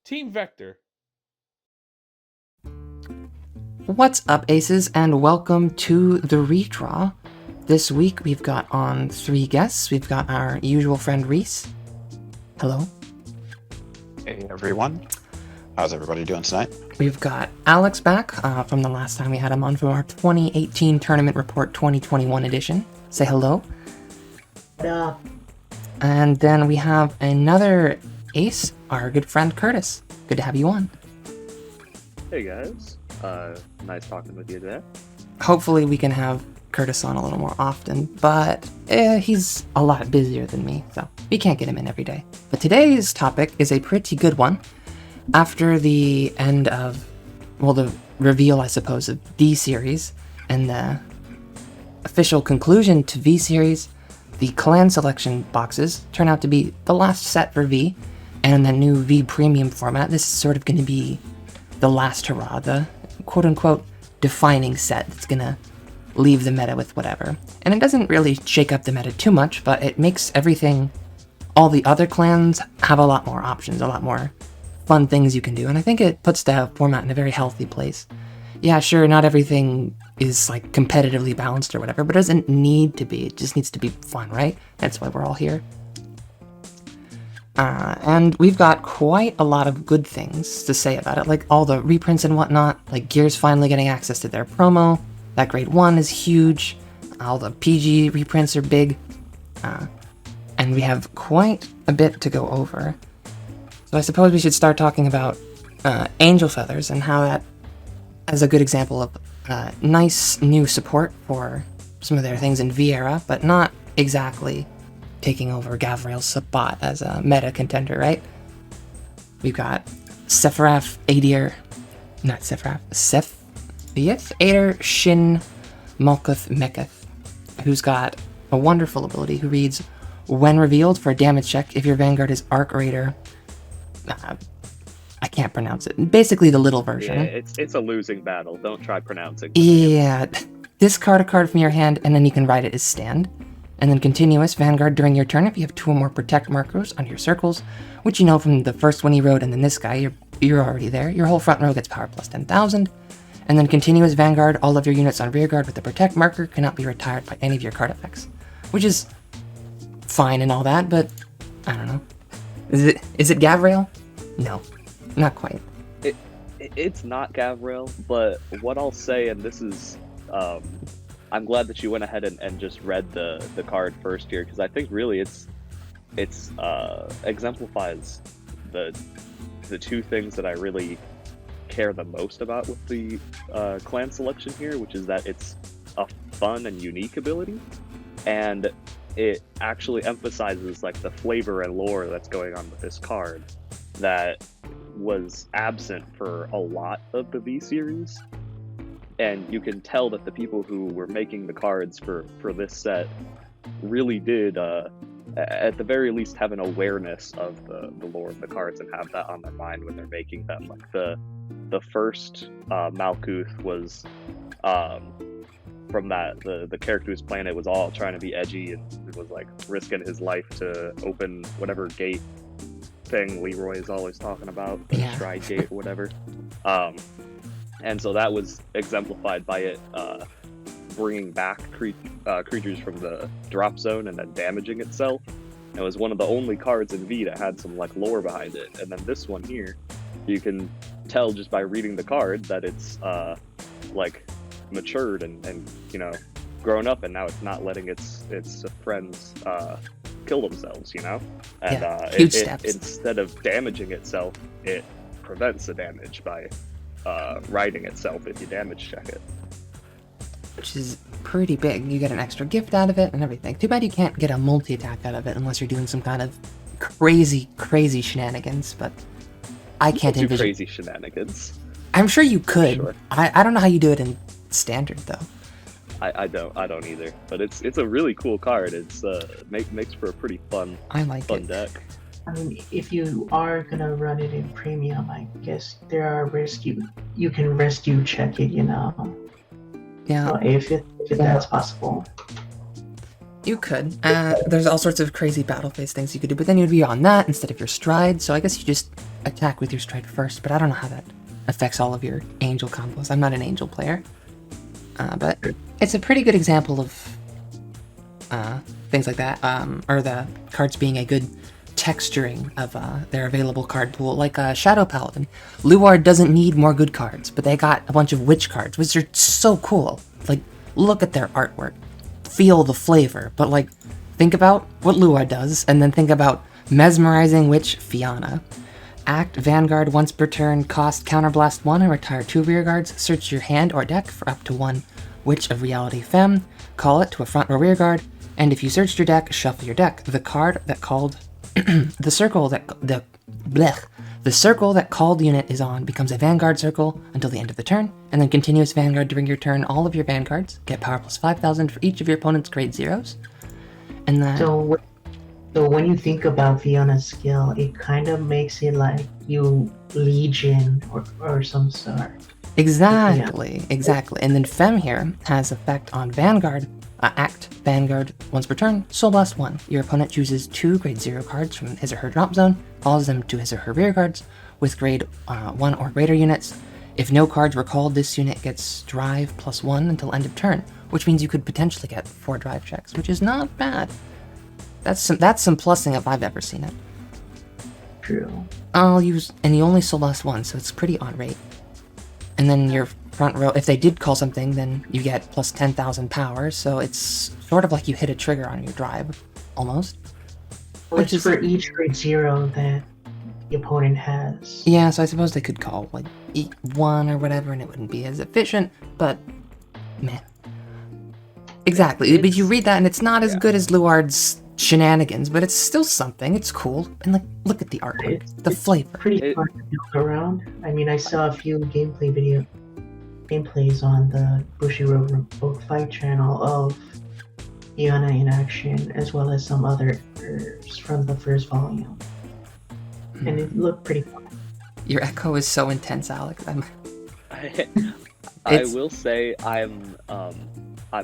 Team Vector. What's up, Aces, and welcome to the redraw. This week we've got on 3 guests. We've got our usual friend Rhys. Hello. Hey everyone. How's everybody doing tonight? We've got Alex back from the last time we had him on for our 2018 Tournament Report 2021 edition. Say hello. Yeah. And then we have another ace, our good friend Curtis. Good to have you on. Hey guys, nice talking with you today. Hopefully we can have Curtis on a little more often, but he's a lot busier than me, so we can't get him in every day. But today's topic is a pretty good one. After the end of, well, the reveal, I suppose, of D-Series and the official conclusion to V-Series, the clan selection boxes turn out to be the last set for V, and in the new V Premium format, this is sort of going to be the last hurrah, the quote-unquote defining set that's going to leave the meta with whatever. And it doesn't really shake up the meta too much, but it makes everything, all the other clans have a lot more options, a lot more fun things you can do, and I think it puts the format in a very healthy place. Yeah, sure, not everything is like competitively balanced or whatever, but it doesn't need to be. It just needs to be fun, right? That's why we're all here. And we've got quite a lot of good things to say about it, like all the reprints and whatnot, like Gears finally getting access to their promo. That Grade 1 is huge. All the PG reprints are big. And we have quite a bit to go over. So I suppose we should start talking about Angel Feathers and how that is a good example of nice new support for some of their things in V-Era, but not exactly taking over Gavriel's spot as a meta contender, right? We've got Sephiroth Ader Shin Malkuth Meketh, who's got a wonderful ability who reads, when revealed for a damage check, if your Vanguard is Arc Raider, I can't pronounce it. Basically the little version. Yeah, it's a losing battle. Don't try pronouncing. Yeah, discard a card from your hand, and then you can write it as stand. And then continuous Vanguard during your turn if you have 2 or more protect markers on your circles, which you know from the first one he wrote, and then this guy, you're already there. Your whole front row gets power plus 10,000. And then continuous Vanguard, all of your units on rearguard with the protect marker cannot be retired by any of your card effects. Which is fine and all that, but I don't know. Is it Gavriel? No, not quite. It's not Gavriel, but what I'll say, and this is, I'm glad that you went ahead and just read the card first here, because I think really it's exemplifies the 2 things that I really care the most about with the clan selection here, which is that it's a fun and unique ability, and it actually emphasizes like the flavor and lore that's going on with this card that was absent for a lot of the V series. And you can tell that the people who were making the cards for this set really did, at the very least, have an awareness of the lore of the cards and have that on their mind when they're making them. Like the first Malkuth was from that the character who's playing it was all trying to be edgy and it was like risking his life to open whatever gate thing Leroy is always talking about, Yeah. Stride Gate or whatever. And so that was exemplified by it bringing back creatures from the drop zone and then damaging itself. It was one of the only cards in V that had some like lore behind it. And then this one here, you can tell just by reading the card that it's like matured and you know grown up, and now it's not letting its friends kill themselves, you know. And Yeah, huge steps. Instead of damaging itself, it prevents the damage by riding itself if you damage check it. Which is pretty big. You get an extra gift out of it and everything. Too bad you can't get a multi-attack out of it unless you're doing some kind of crazy shenanigans, but I can't Do envision. crazy shenanigans. I'm sure you could. Sure. I don't know how you do it in standard though. I don't either. But it's a really cool card. It's makes for a pretty fun I like it. deck. I mean, if you are gonna run it in premium, I guess there are rescue. You can rescue check it, you know. Yeah, If that's possible. you could. There's all sorts of crazy battle phase things you could do, but then you'd be on that instead of your stride. So I guess you just attack with your stride first, but I don't know how that affects all of your angel combos. I'm not an angel player. But it's a pretty good example of things like that, or the cards being a good texturing of their available card pool, like Shadow Paladin. Luard doesn't need more good cards, but they got a bunch of witch cards, which are so cool. Like, look at their artwork. Feel the flavor, but like, think about what Luard does, and then think about Mesmerizing Witch Fianna. Act Vanguard once per turn, cost Counterblast 1 and retire 2 rear guards. Search your hand or deck for up to 1 Witch of Reality Femme. Call it to a front or rear guard, and if you searched your deck, shuffle your deck. The card that called the circle that called unit is on becomes a Vanguard circle until the end of the turn, and then continuous Vanguard during your turn. All of your Vanguards get power plus 5,000 for each of your opponent's grade 0s. And then So when you think about Fianna's skill, it kind of makes it like you Legion or some sort. Exactly. And then Femme here has effect on Vanguard. Act Vanguard once per turn, Soul Blast 1. Your opponent chooses 2 grade 0 cards from his or her drop zone, follows them to his or her rear guards with grade 1 or greater units. If no cards were called, this unit gets drive plus 1 until end of turn, which means you could potentially get 4 drive checks, which is not bad. That's some plussing if I've ever seen it. True. And you only Soul Blast 1, so it's pretty on rate. And then your front row, if they did call something, then you get plus 10,000 power, so it's sort of like you hit a trigger on your drive, almost. Which is for each grade 0 that the opponent has. Yeah, so I suppose they could call, like, 1 or whatever, and it wouldn't be as efficient, but meh. Exactly, but you read that, and it's not as good as Luard's shenanigans, but it's still something. It's cool, and like, look at the artwork, the flavor. Pretty fun to look around. I mean, I saw a few gameplays on the Bushiroad Book Fight channel of Fianna in action, as well as some others from the first volume, and it looked pretty fun. Your echo is so intense, Alex. I will say I'm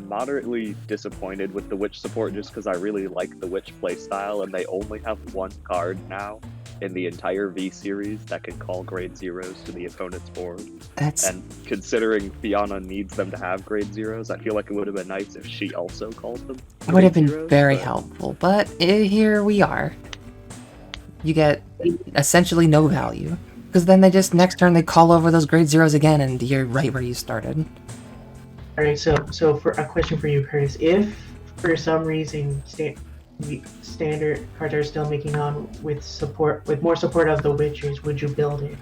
moderately disappointed with the Witch support just because I really like the Witch playstyle, and they only have 1 card now in the entire V series that can call grade 0s to the opponent's board. And considering Fianna needs them to have grade 0s, I feel like it would have been nice if she also called them. It would have been very helpful, but here we are. You get essentially no value, because then they just, next turn, they call over those grade 0s again, and you're right where you started. Alright, so for a question for you, Curtis. If, for some reason, standard cards are still making on with more support of the witches, would you build it?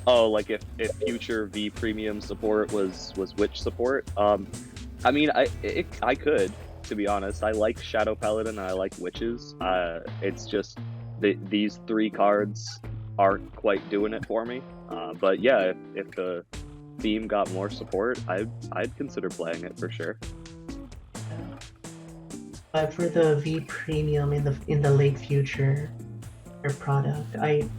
Oh, like if future V premium support was witch support? I mean, I could, to be honest. I like Shadow Paladin and I like witches. It's just these 3 cards aren't quite doing it for me. But yeah, if the theme got more support, I'd consider playing it for sure. But for the V Premium in the late future product,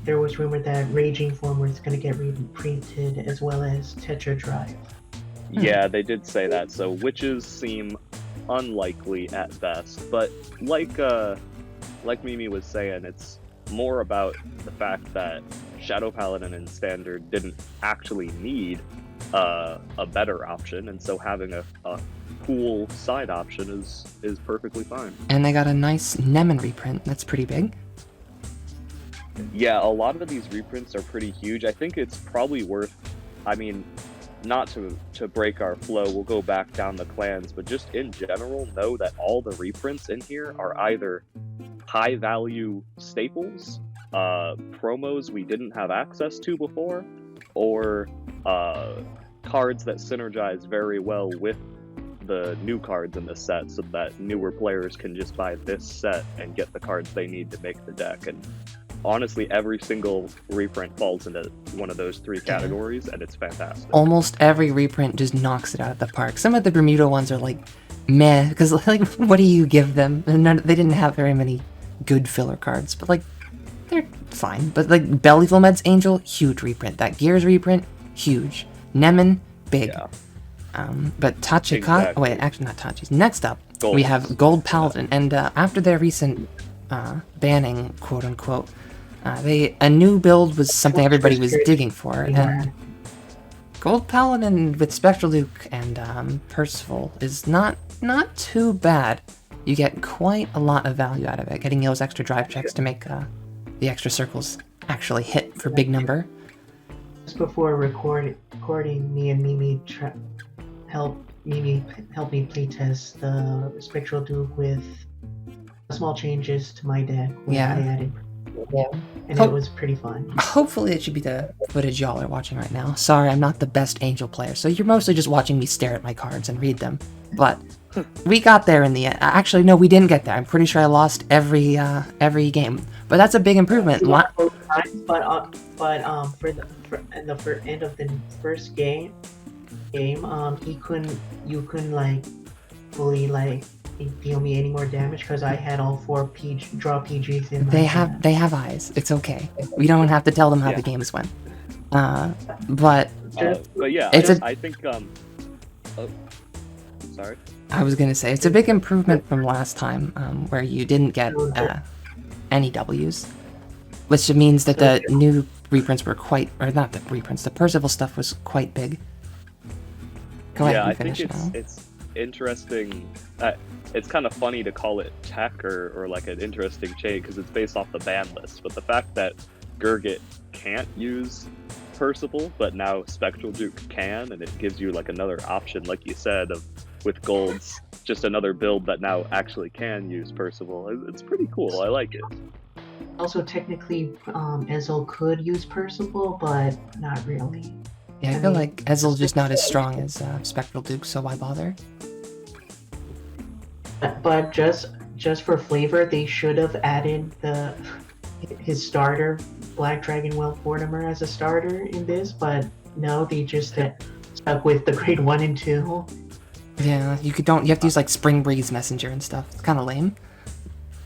there was rumor that Raging Form was going to get reprinted, as well as Tetra Drive. Yeah, they did say that. So witches seem unlikely at best, but like Mimi was saying, it's more about the fact that Shadow Paladin and Standard didn't actually need a better option, and so having a cool side option is perfectly fine. And they got a nice Nemen reprint. That's pretty big. Yeah, a lot of these reprints are pretty huge. I think it's probably worth, I mean, not to break our flow, we'll go back down the clans, but just in general, know that all the reprints in here are either high value staples, promos we didn't have access to before, or cards that synergize very well with the new cards in the set, so that newer players can just buy this set and get the cards they need to make the deck. And honestly, every single reprint falls into one of those 3 categories, and it's fantastic. Almost every reprint just knocks it out of the park. Some of the Bermuda ones are like, meh, because like, what do you give them? And they didn't have very many good filler cards, but like, they're fine. But like, Bellyful Med's Angel, huge reprint. That Gears reprint, huge. Nemen, big. Yeah. But Tachika, Exactly. wait, actually not Tachi's. Next up, Gold. we have Gold Paladin, and after their recent banning, quote unquote, A new build was something everybody was digging for, Yeah. and Gold Paladin with Spectral Duke and Percival is not too bad. You get quite a lot of value out of it, getting those extra drive checks to make the extra circles actually hit for big number. Just before recording, me and Mimi helped me playtest the Spectral Duke with small changes to my deck. When Yeah. I added, and Oh. it was pretty fun. Hopefully it should be the footage y'all are watching right now. Sorry, I'm not the best Angel player, so you're mostly just watching me stare at my cards and read them. But we got there in the end. Actually, no, we didn't get there. I'm pretty sure I lost every game. But that's a big improvement. Both times, for the end of the first game, you couldn't like fully like deal me any more damage because I had all 4 draw PGs in my hand. They have eyes. It's okay. We don't have to tell them how the games went. But yeah, it's I think sorry. I was gonna say it's a big improvement from last time, where you didn't get any W's, which means that the new reprints were not the reprints. The Percival stuff was quite big. Go ahead and finish I think now. it's interesting. It's kind of funny to call it tech or like an interesting chain because it's based off the ban list. But the fact that Gurgit can't use Percival, but now Spectral Duke can, and it gives you like another option, like you said, with golds, just another build that now actually can use Percival. It's pretty cool. I like it. Also, technically, Ezel could use Percival, but not really. Yeah, I feel like Ezel's just not as strong as Spectral Duke, so why bother? But just for flavor, they should have added his starter, Black Dragon Well Mortimer, as a starter in this. But no, they just stuck with the grade 1 and 2. Yeah, you have to use like Spring Breeze Messenger and stuff. It's kind of lame.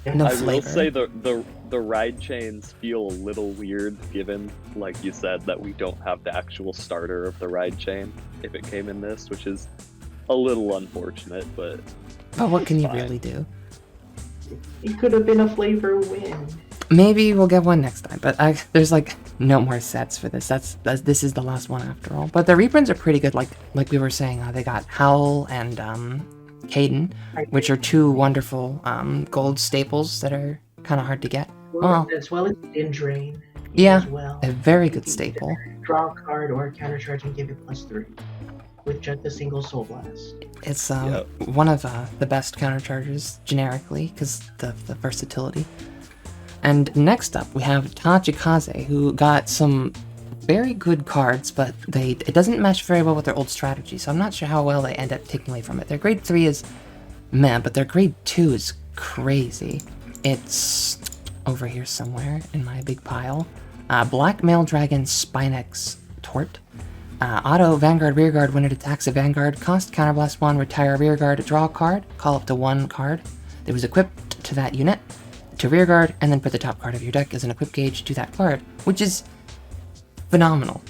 No I flavor. will say the ride chains feel a little weird, given, like you said, that we don't have the actual starter of the ride chain if it came in this, which is a little unfortunate, but But what can you fine. really do? It could have been a flavor win. Maybe we'll get one next time, but there's like no more sets for this. This is the last one after all. But the reprints are pretty good. Like we were saying, they got Howl and Caden, which are 2 wonderful gold staples that are kind of hard to get. Well, As well as Din Drain. yeah, As well. a very You good can staple. either draw a card or countercharge and give it +3 with just a single Soul Blast. It's one of the best countercharges generically because the versatility. And next up, we have Tachikaze, who got some very good cards, but it doesn't mesh very well with their old strategy, so I'm not sure how well they end up taking away from it. Their grade 3 is meh, but their grade 2 is crazy. It's over here somewhere in my big pile. Black Mail Dragon Spinex Tort. Auto Vanguard Rearguard when it attacks a Vanguard. Cost Counterblast 1, retire Rearguard, draw a card, call up to 1 card that was equipped to that unit, to Rearguard, and then put the top card of your deck as an equip gauge to that card, which is phenomenal.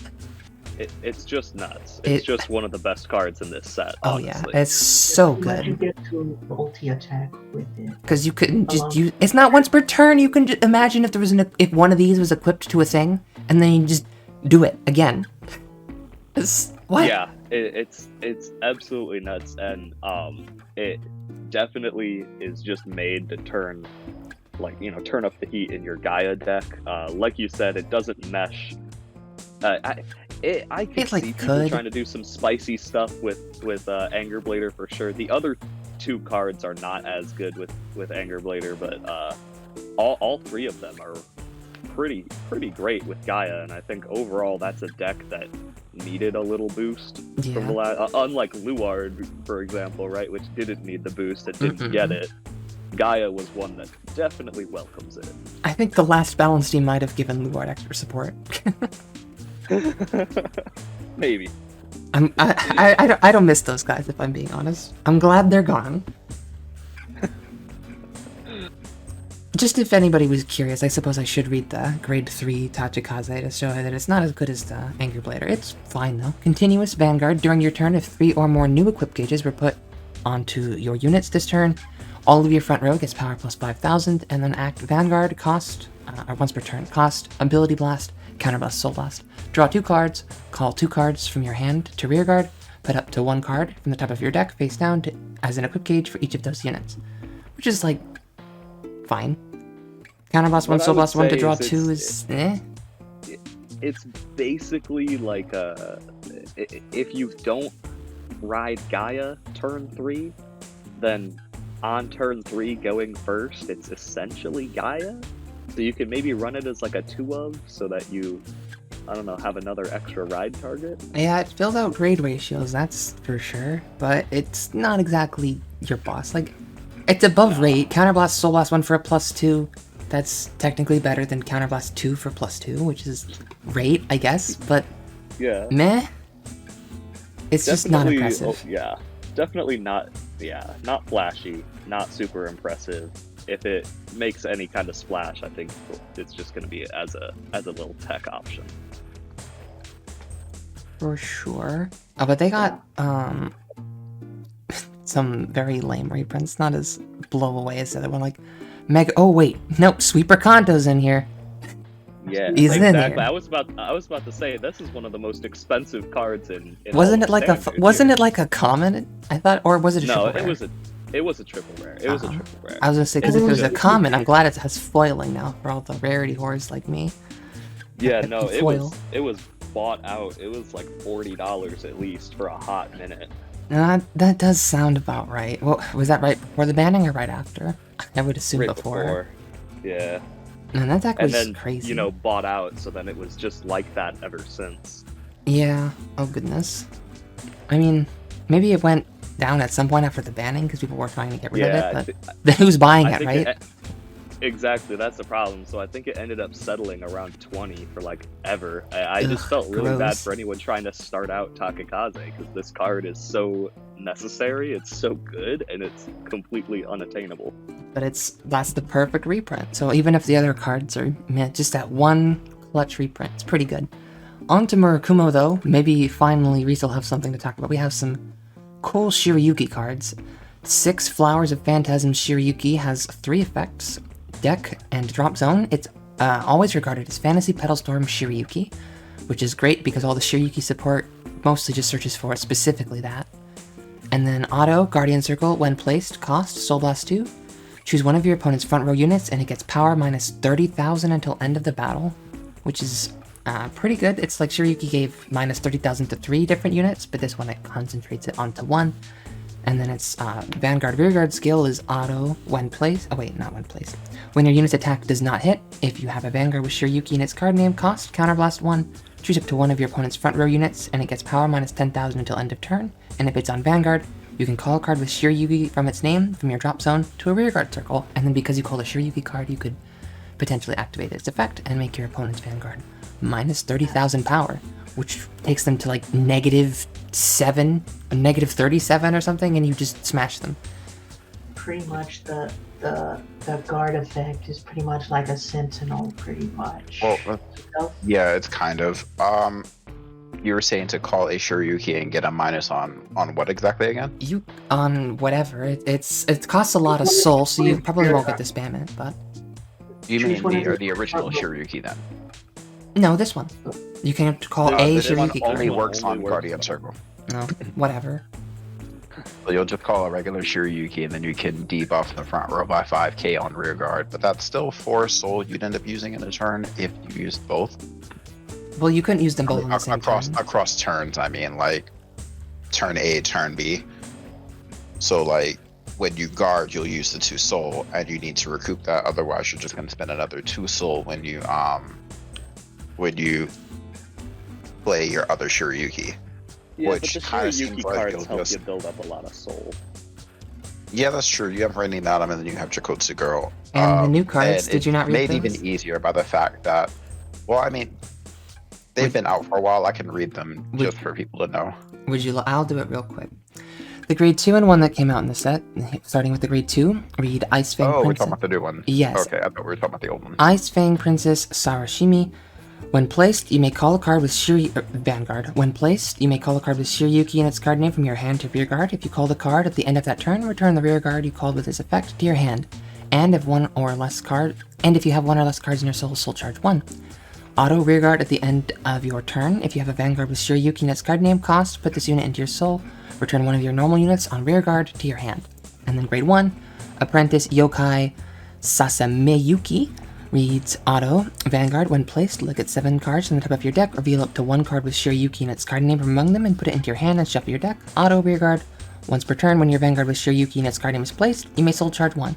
It's just nuts. It's just one of the best cards in this set. Oh honestly. yeah, it's so Let you good. get to multi-attack with it. Because you couldn't just use... It's not once per turn, you can just imagine if there was if one of these was equipped to a thing, and then you just do it again. What? Yeah, it's absolutely nuts, and it definitely is just made to turn up the heat in your Gaia deck. Like you said, it doesn't mesh. I could see people trying to do some spicy stuff with Anger Blader for sure. The other 2 cards are not as good with Anger Blader, but all 3 of them are pretty great with Gaia, and I think overall that's a deck that needed a little boost from the last. Unlike Luard, for example, right, which didn't need the boost, it didn't get it. Gaia was one that definitely welcomes it. I think the last balance team might have given Luard extra support. Maybe. I don't miss those guys, if I'm being honest. I'm glad they're gone. Just if anybody was curious, I suppose I should read the grade 3 Tachikaze to show that it's not as good as the Anger Blader. It's fine though. Continuous Vanguard. During your turn, if 3 or more new equip gauges were put onto your units this turn, all of your front row gets power plus 5,000, and then act Vanguard, cost or once per turn. Cost, Ability Blast, Counterblast, Soul Blast. Draw 2 cards, call 2 cards from your hand to rearguard, put up to 1 card from the top of your deck face down as an equip gauge for each of those units. Which is, like, fine. Counterblast 1, Soul Blast 1 to draw 2 is It's basically like if you don't ride Gaia turn 3, then on turn 3 going first, it's essentially Gaia. So you can maybe run it as like a 2-of so that you, I don't know, have another extra ride target. Yeah, it fills out grade ratios, that's for sure, but it's not exactly your boss. Like, it's above rate. Counterblast Soul Blast 1 for a +2. That's technically better than Counterblast 2 for +2, which is rate, I guess, but yeah, meh. It's just not Definitely- impressive. yeah, definitely not flashy, not super impressive. If it makes any kind of splash, I think it's just going to be as a little tech option. For sure. Oh, but they got some very lame reprints, not as blow away as the other one. Like Mega. Oh wait, nope. Sweeper Kanto's in here. Yeah, He's in exactly. here. I was about to say this is one of the most expensive cards in Wasn't all it like standard wasn't here. it like a common? I thought, or was it a No, triple rare? it was a triple rare. It was a Uh-huh. triple rare. I was gonna say, because if it was a It's- common, I'm glad it has foiling now for all the rarity whores like me. Yeah, no, it Foil. was bought out. It was like $40 at least for a hot minute. That does sound about right. Well, was that right before the banning or right after? I would assume Right before. Yeah, And that deck and was then crazy. bought out. So then it was just like that ever since. Yeah. Oh goodness. I mean, maybe it went down at some point after the banning because people were trying to get rid Yeah, of it. But then who's buying I it, think right? exactly, that's the problem. So I think it ended up settling around 20 for like ever. I just Ugh, felt really bad gross. for anyone trying to start out Takakaze because this card is so necessary, it's so good, and it's completely unattainable. But that's the perfect reprint. So even if the other cards are meh, just that one clutch reprint, it's pretty good. On to Murakumo though. Maybe finally Rhys will have something to talk about. We have some cool Shiryuki cards. 6 Flowers of Phantasm Shiryuki has 3 effects: deck and drop zone. It's always regarded as Fantasy Petalstorm Shiryuki, which is great because all the Shiryuki support mostly just searches for specifically that. And then auto, Guardian Circle, when placed, cost, Soul Blast 2. Choose one of your opponent's front row units and it gets power minus 30,000 until end of the battle, which is pretty good. It's like Shiryuki gave minus 30,000 to 3 different units, but this one it concentrates it onto 1. And then its Vanguard Rearguard skill is auto when placed. Oh wait, not when placed. When your unit's attack does not hit, if you have a Vanguard with Shiryuki in its card name, cost, Counterblast 1, choose up to one of your opponent's front row units, and it gets power minus 10,000 until end of turn. And if it's on Vanguard, you can call a card with Shiryuki from its name from your drop zone to a rearguard circle, and then because you call a Shiryuki card, you could potentially activate its effect and make your opponent's Vanguard minus 30,000 power, which takes them to like -7, -37 or something, and you just smash them. Pretty much the guard effect is pretty much like a sentinel, pretty much. Well, yeah, it's kind of. You were saying to call a Shiryuki and get a minus on what exactly again? You on whatever it costs a lot of soul, so you probably won't get to spam it. But You Choose mean one of your- the original Shiryuki then? no, this one you can call a This one Shiryuki only card. works on Only works Guardian on- Circle. No, whatever. So you'll just call a regular Shiryuki and then you can debuff the front row by 5k on rear guard, but that's still 4 soul you'd end up using in a turn if you used both. Well, you couldn't use them both on the same across turn. across turns, I mean, like turn A, turn B. So like when you guard, you'll use the 2 soul, and you need to recoup that. Otherwise, you're just going to spend another 2 soul when you play your other Shiryuki. Yeah, Which but the kinda Shiryuki seems like cards it'll help just- you build up a lot of soul. Yeah, that's true. You have Rainy Madam, and then you have Chakotsu Girl. And the new cards, and did you not it's read made those? even easier by the fact that, well, I mean, they've been out for a while. I can read them just for people to know. I'll do it real quick. The grade 2 and 1 that came out in the set, starting with the grade 2, read Ice Fang Oh, we're Princess. talking about the new one. Yes. Okay, I thought we were talking about the old one. Ice Fang Princess Sarashimi. When placed, you may call a card with Vanguard. When placed, you may call a card with Shiryuki and its card name from your hand to rear guard. If you call the card at the end of that turn, return the rear guard you called with this effect to your hand. And if one or less And if you have 1 or less cards in your soul charge 1. Auto rearguard at the end of your turn. If you have a Vanguard with Shiryuki in its card name cost, put this unit into your soul. Return 1 of your normal units on rearguard to your hand. And then grade 1, Apprentice Yokai Sasameyuki reads auto. Vanguard, when placed, look at 7 cards from the top of your deck, reveal up to 1 card with Shiryuki in its card name from among them, and put it into your hand and shuffle your deck. Auto rearguard. Once per turn, when your Vanguard with Shiryuki in its card name is placed, you may soul charge 1.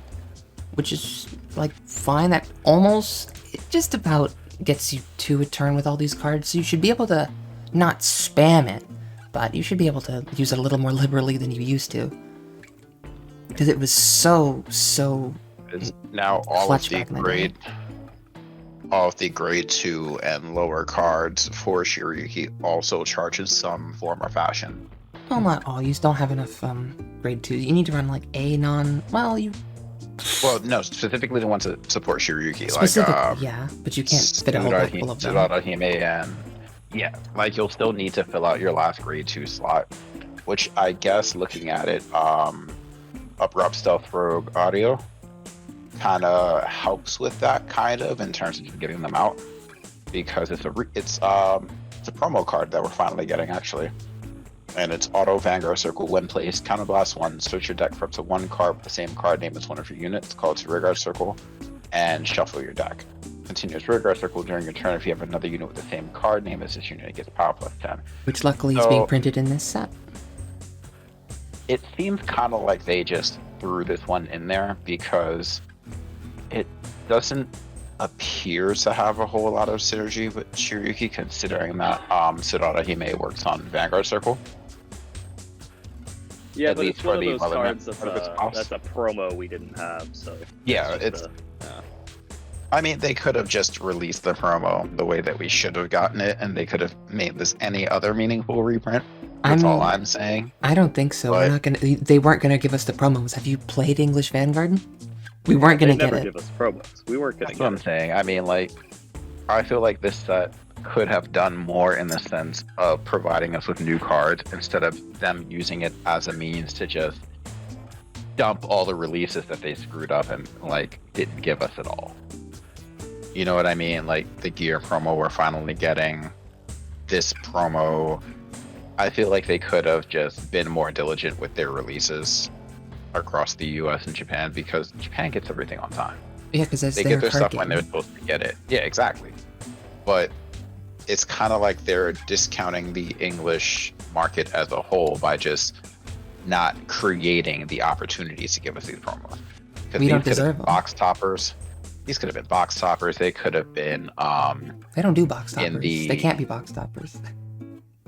Which is, like, fine. That almost, it just about gets you to a turn with all these cards, so you should be able to not spam it, but you should be able to use it a little more liberally than you used to. Because it was so now clutch back in the day. all of the grade 2 and lower cards for Shiryuki also charges some form or fashion. Well, not all. You don't have enough grade 2. You need to run like a non. Well, no, specifically the ones that support Shiryuki, yeah, but you can't fit a whole deck full of them. Tsuruhime and yeah, like you'll still need to fill out your last grade 2 slot, which I guess looking at it, Abrupt Stealth Rogue Audio kind of helps with that kind of in terms of getting them out, because it's a promo card that we're finally getting actually. And it's auto Vanguard Circle when placed, counterblast 1, search your deck for up to 1 card with the same card name as one of your units, call it to Rearguard Circle, and shuffle your deck. Continuous Rearguard Circle during your turn if you have another unit with the same card name as this unit, it gets power plus 10. Which luckily is being printed in this set. It seems kind of like they just threw this one in there because it doesn't appear to have a whole lot of synergy with Shiryuki, considering that Tsuruhime works on Vanguard Circle. Yeah, but it's one of those cards that's a promo we didn't have, so... Yeah, I mean, they could have just released the promo the way that we should have gotten it, and they could have made this any other meaningful reprint. That's all I'm saying. I don't think so. They weren't gonna give us the promos. Have you played English Vanguard? We weren't gonna get it. They never give us promos. We weren't gonna get it. That's what I'm saying. I mean, like, I feel like this set could have done more in the sense of providing us with new cards instead of them using it as a means to just dump all the releases that they screwed up and, like, didn't give us at all. You know what I mean? Like, the gear promo we're finally getting, this promo. I feel like they could have just been more diligent with their releases across the US and Japan, because Japan gets everything on time. Yeah, because they get their stuff when they're supposed to get it. Yeah, exactly. But it's kind of like they're discounting the English market as a whole by just not creating the opportunities to give us these promos. We don't deserve them. Box toppers. These could have been box toppers. They could have been. They don't do box toppers. They can't be box toppers.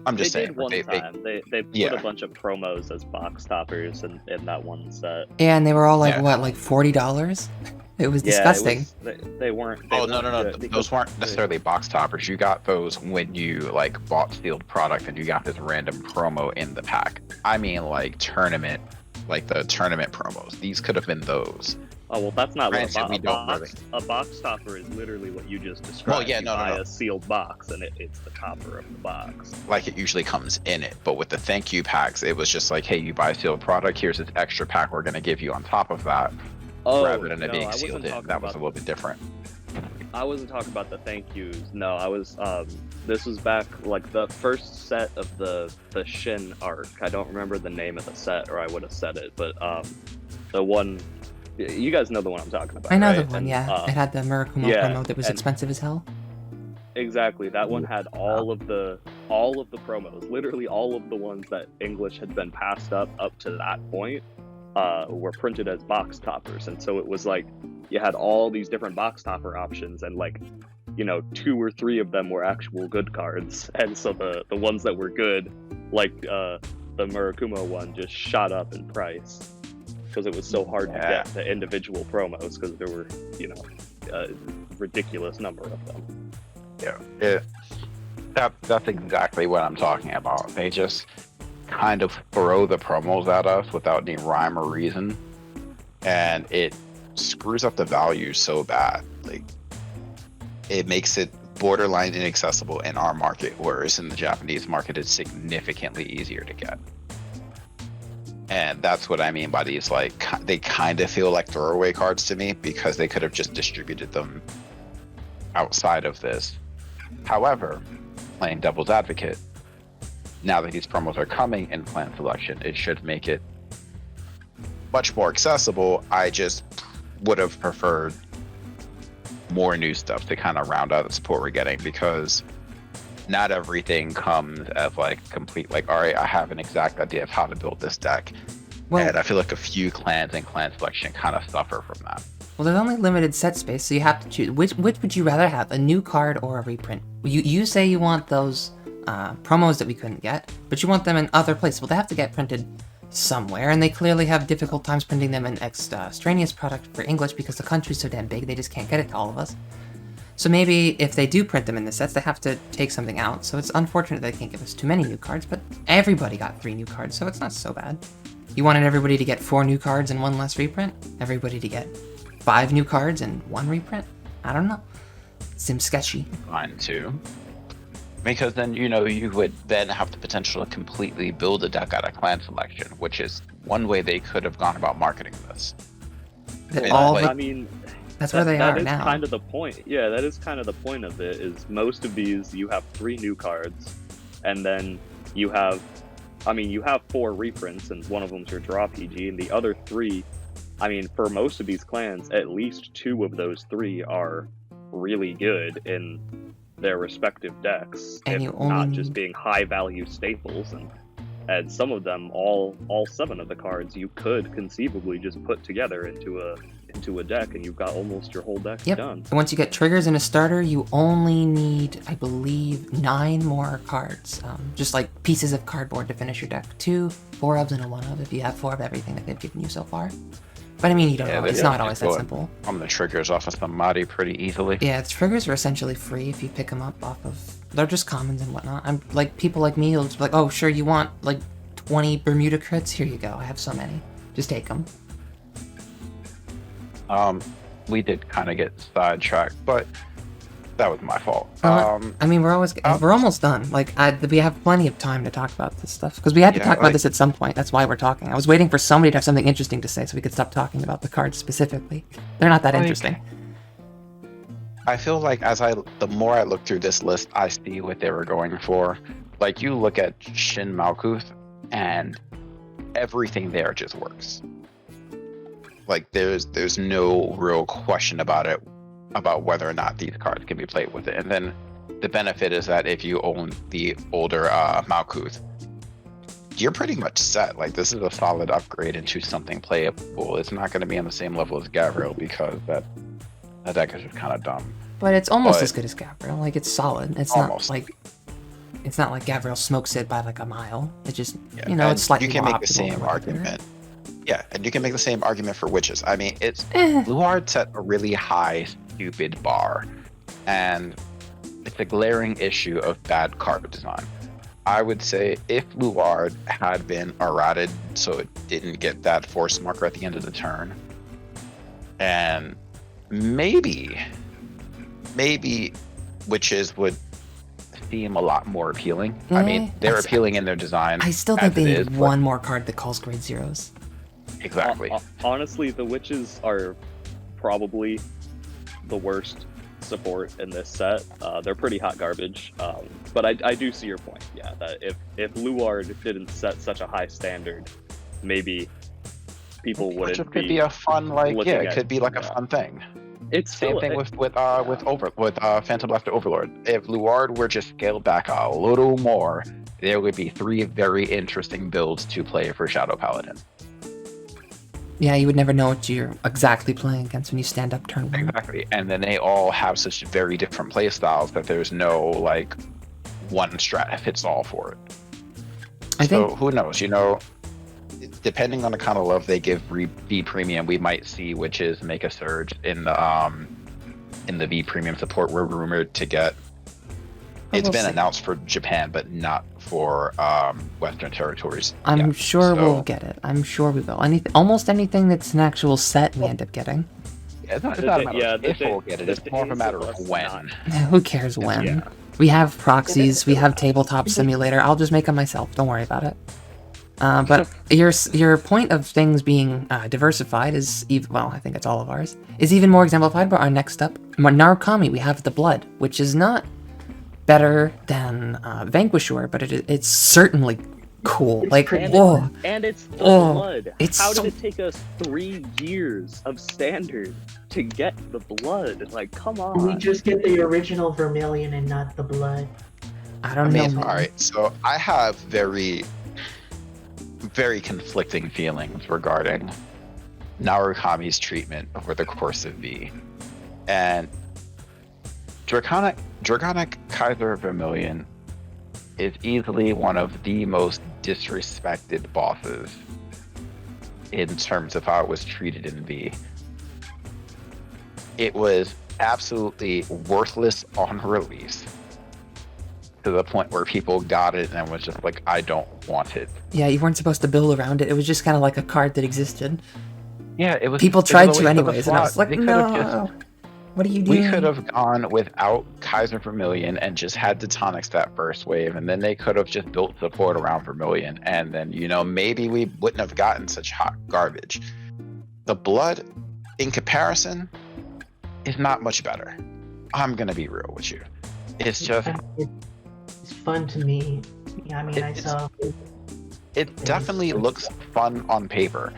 I'm just saying. Did one time. They put a bunch of promos as box toppers in that one set. Yeah, and they were all like like $40? It was disgusting. They weren't. No. Those weren't necessarily box toppers. You got those when you like bought sealed product and you got this random promo in the pack. I mean, like tournament, like the tournament promos. These could have been those. Oh well, that's not what a box topper is. Literally what you just described. Well, yeah, you buy a sealed box, and it's the topper of the box. Like it usually comes in it, but with the thank you packs, it was just like, hey, you buy a sealed product. Here's this extra pack we're gonna give you on top of that, rather than it being sealed in. That was a little bit different. I wasn't talking about the thank yous. No, I was. This was back like the first set of the Shin arc. I don't remember the name of the set, or I would have said it, but the one. You guys know the one I'm talking about. I know right? the one, yeah. It had the Murakumo promo that was expensive as hell. Exactly, that one had all of the promos. Literally all of the ones that English had been passed up to that point were printed as box toppers, and so it was like you had all these different box topper options, and like 2 or 3 of them were actual good cards, and so the ones that were good, like the Murakumo one, just shot up in price. Because it was so hard to get the individual promos, because there were, a ridiculous number of them. Yeah, that's exactly what I'm talking about. They just kind of throw the promos at us without any rhyme or reason, and it screws up the value so bad. Like, it makes it borderline inaccessible in our market, whereas in the Japanese market, it's significantly easier to get. And that's what I mean by these, like, they kind of feel like throwaway cards to me because they could have just distributed them outside of this. However, playing devil's advocate, now that these promos are coming in clan selection, it should make it much more accessible. I just would have preferred more new stuff to kind of round out the support we're getting, because not everything comes as like complete, like, all right, I have an exact idea of how to build this deck. Well, And I feel like a few clans and clan selection kind of suffer from that. well, there's only limited set space, so you have to choose. Which would you rather have, a new card or a reprint? You say you want those promos that we couldn't get, but you want them in other places. Well, they have to get printed somewhere, and they clearly have difficult times printing them in extraneous product for English because the country's so damn big, they just can't get it to all of us. So maybe if they do print them in the sets, they have to take something out. So it's unfortunate they can't give us too many new cards, but everybody got 3 new cards, so it's not so bad. You wanted everybody to get 4 new cards and 1 less reprint? Everybody to get 5 new cards and 1 reprint? I don't know. Seems sketchy. Mine too. Because then, you know, you would then have the potential to completely build a deck out of clan selection, which is one way they could have gone about marketing this. That Yeah, all like- the- I mean, that's where they are that is now. kind of the point. Yeah, that is kind of the point of it. Is most of these you have 3 new cards, and then you have, you have 4 reprints, and one of them's your draw PG, and the other 3, for most of these clans, at least 2 of those 3 are really good in their respective decks, And if you only not just need- being high value staples, and some of them, all 7 of the cards you could conceivably just put together into a deck, and you've got almost your whole deck Yep. done. And once you get triggers in a starter, you only need, I believe, 9 more cards. Just like pieces of cardboard to finish your deck. 2 4-ofs and a 1-of if you have 4 of everything that they've given you so far. But you don't know. It's not always that simple. On the triggers off of somebody pretty easily. Yeah, the triggers are essentially free if you pick them up off of... They're just commons and whatnot. I'm like, people like me will just be like, oh, sure, you want like 20 Bermuda crits? Here you go. I have so many. Just take them. We did kind of get sidetracked, but that was my fault. We're almost done. Like, we have plenty of time to talk about this stuff because we had to talk about this at some point. That's why we're talking. I was waiting for somebody to have something interesting to say so we could stop talking about the cards specifically. They're not that interesting. I feel like the more I look through this list, I see what they were going for. Like, you look at Shin Malkuth, and everything there just works. Like, there's no real question about it, about whether or not these cards can be played with it. And then the benefit is that if you own the older Malkuth, you're pretty much set. Like, this is a solid upgrade into something playable. It's not going to be on the same level as Gabriel because that deck is just kind of dumb. But it's almost as good as Gabriel. Like, it's solid. It's almost. It's not like Gabriel smokes it by like a mile. It just, And it's slightly you can more make the optimal same or whatever. argument. Yeah, and you can make the same argument for witches. Luard set a really high, stupid bar, and it's a glaring issue of bad card design. I would say if Luard had been errated so it didn't get that force marker at the end of the turn, and maybe witches would seem a lot more appealing. They're appealing in their design. I still think they need one more card that calls grade zeros. Exactly. Honestly, the witches are probably the worst support in this set. They're pretty hot garbage. But I do see your point. Yeah, that if Luard didn't set such a high standard, maybe people wouldn't. It could be a fun, it could be like a fun thing. It's Same thing with Phantom Blaster Overlord. If Luard were just scaled back a little more, there would be 3 very interesting builds to play for Shadow Paladin. Yeah, you would never know what you're exactly playing against when you stand up turn 1. Exactly, and then they all have such very different play styles that there's no one strat fits all for it. I think who knows? Depending on the kind of love they give V Premium, we might see witches make a surge in the V Premium support we're rumored to get. It's been announced for Japan, but not for Western territories. I'm sure we'll get it. I'm sure we will. Almost anything that's an actual set, we end up getting. Yeah, it's not a matter of if we'll get it. It's more of a matter of when. Who cares when? Yeah. We have proxies. We have Tabletop Simulator. I'll just make them myself. Don't worry about it. But your point of things being diversified is I think it's all of ours, is even more exemplified by our next up, Narukami. We have the Blood, which is not better than Vanquisher, but it's certainly cool. And it's the Blood. How did it take us 3 years of standard to get the Blood? Like, come on. We just get the original Vermilion and not the Blood. I don't know. All right, so I have very, very conflicting feelings regarding Narukami's treatment over the course of V. And Draconic Kaiser Vermilion is easily one of the most disrespected bosses in terms of how it was treated in V. It was absolutely worthless on release, to the point where people got it and was just like, I don't want it. Yeah, you weren't supposed to build around it. It was just kind of like a card that existed. Yeah, it was. People tried to anyways, and I was like, no. What are you doing? We could have gone without Kaiser Vermilion and just had Tectonics that first wave, and then they could have just built support around Vermilion, and then, maybe we wouldn't have gotten such hot garbage. The Blood, in comparison, is not much better. I'm gonna be real with you. It's just... It's fun to me. Yeah, I mean, It definitely looks fun on paper.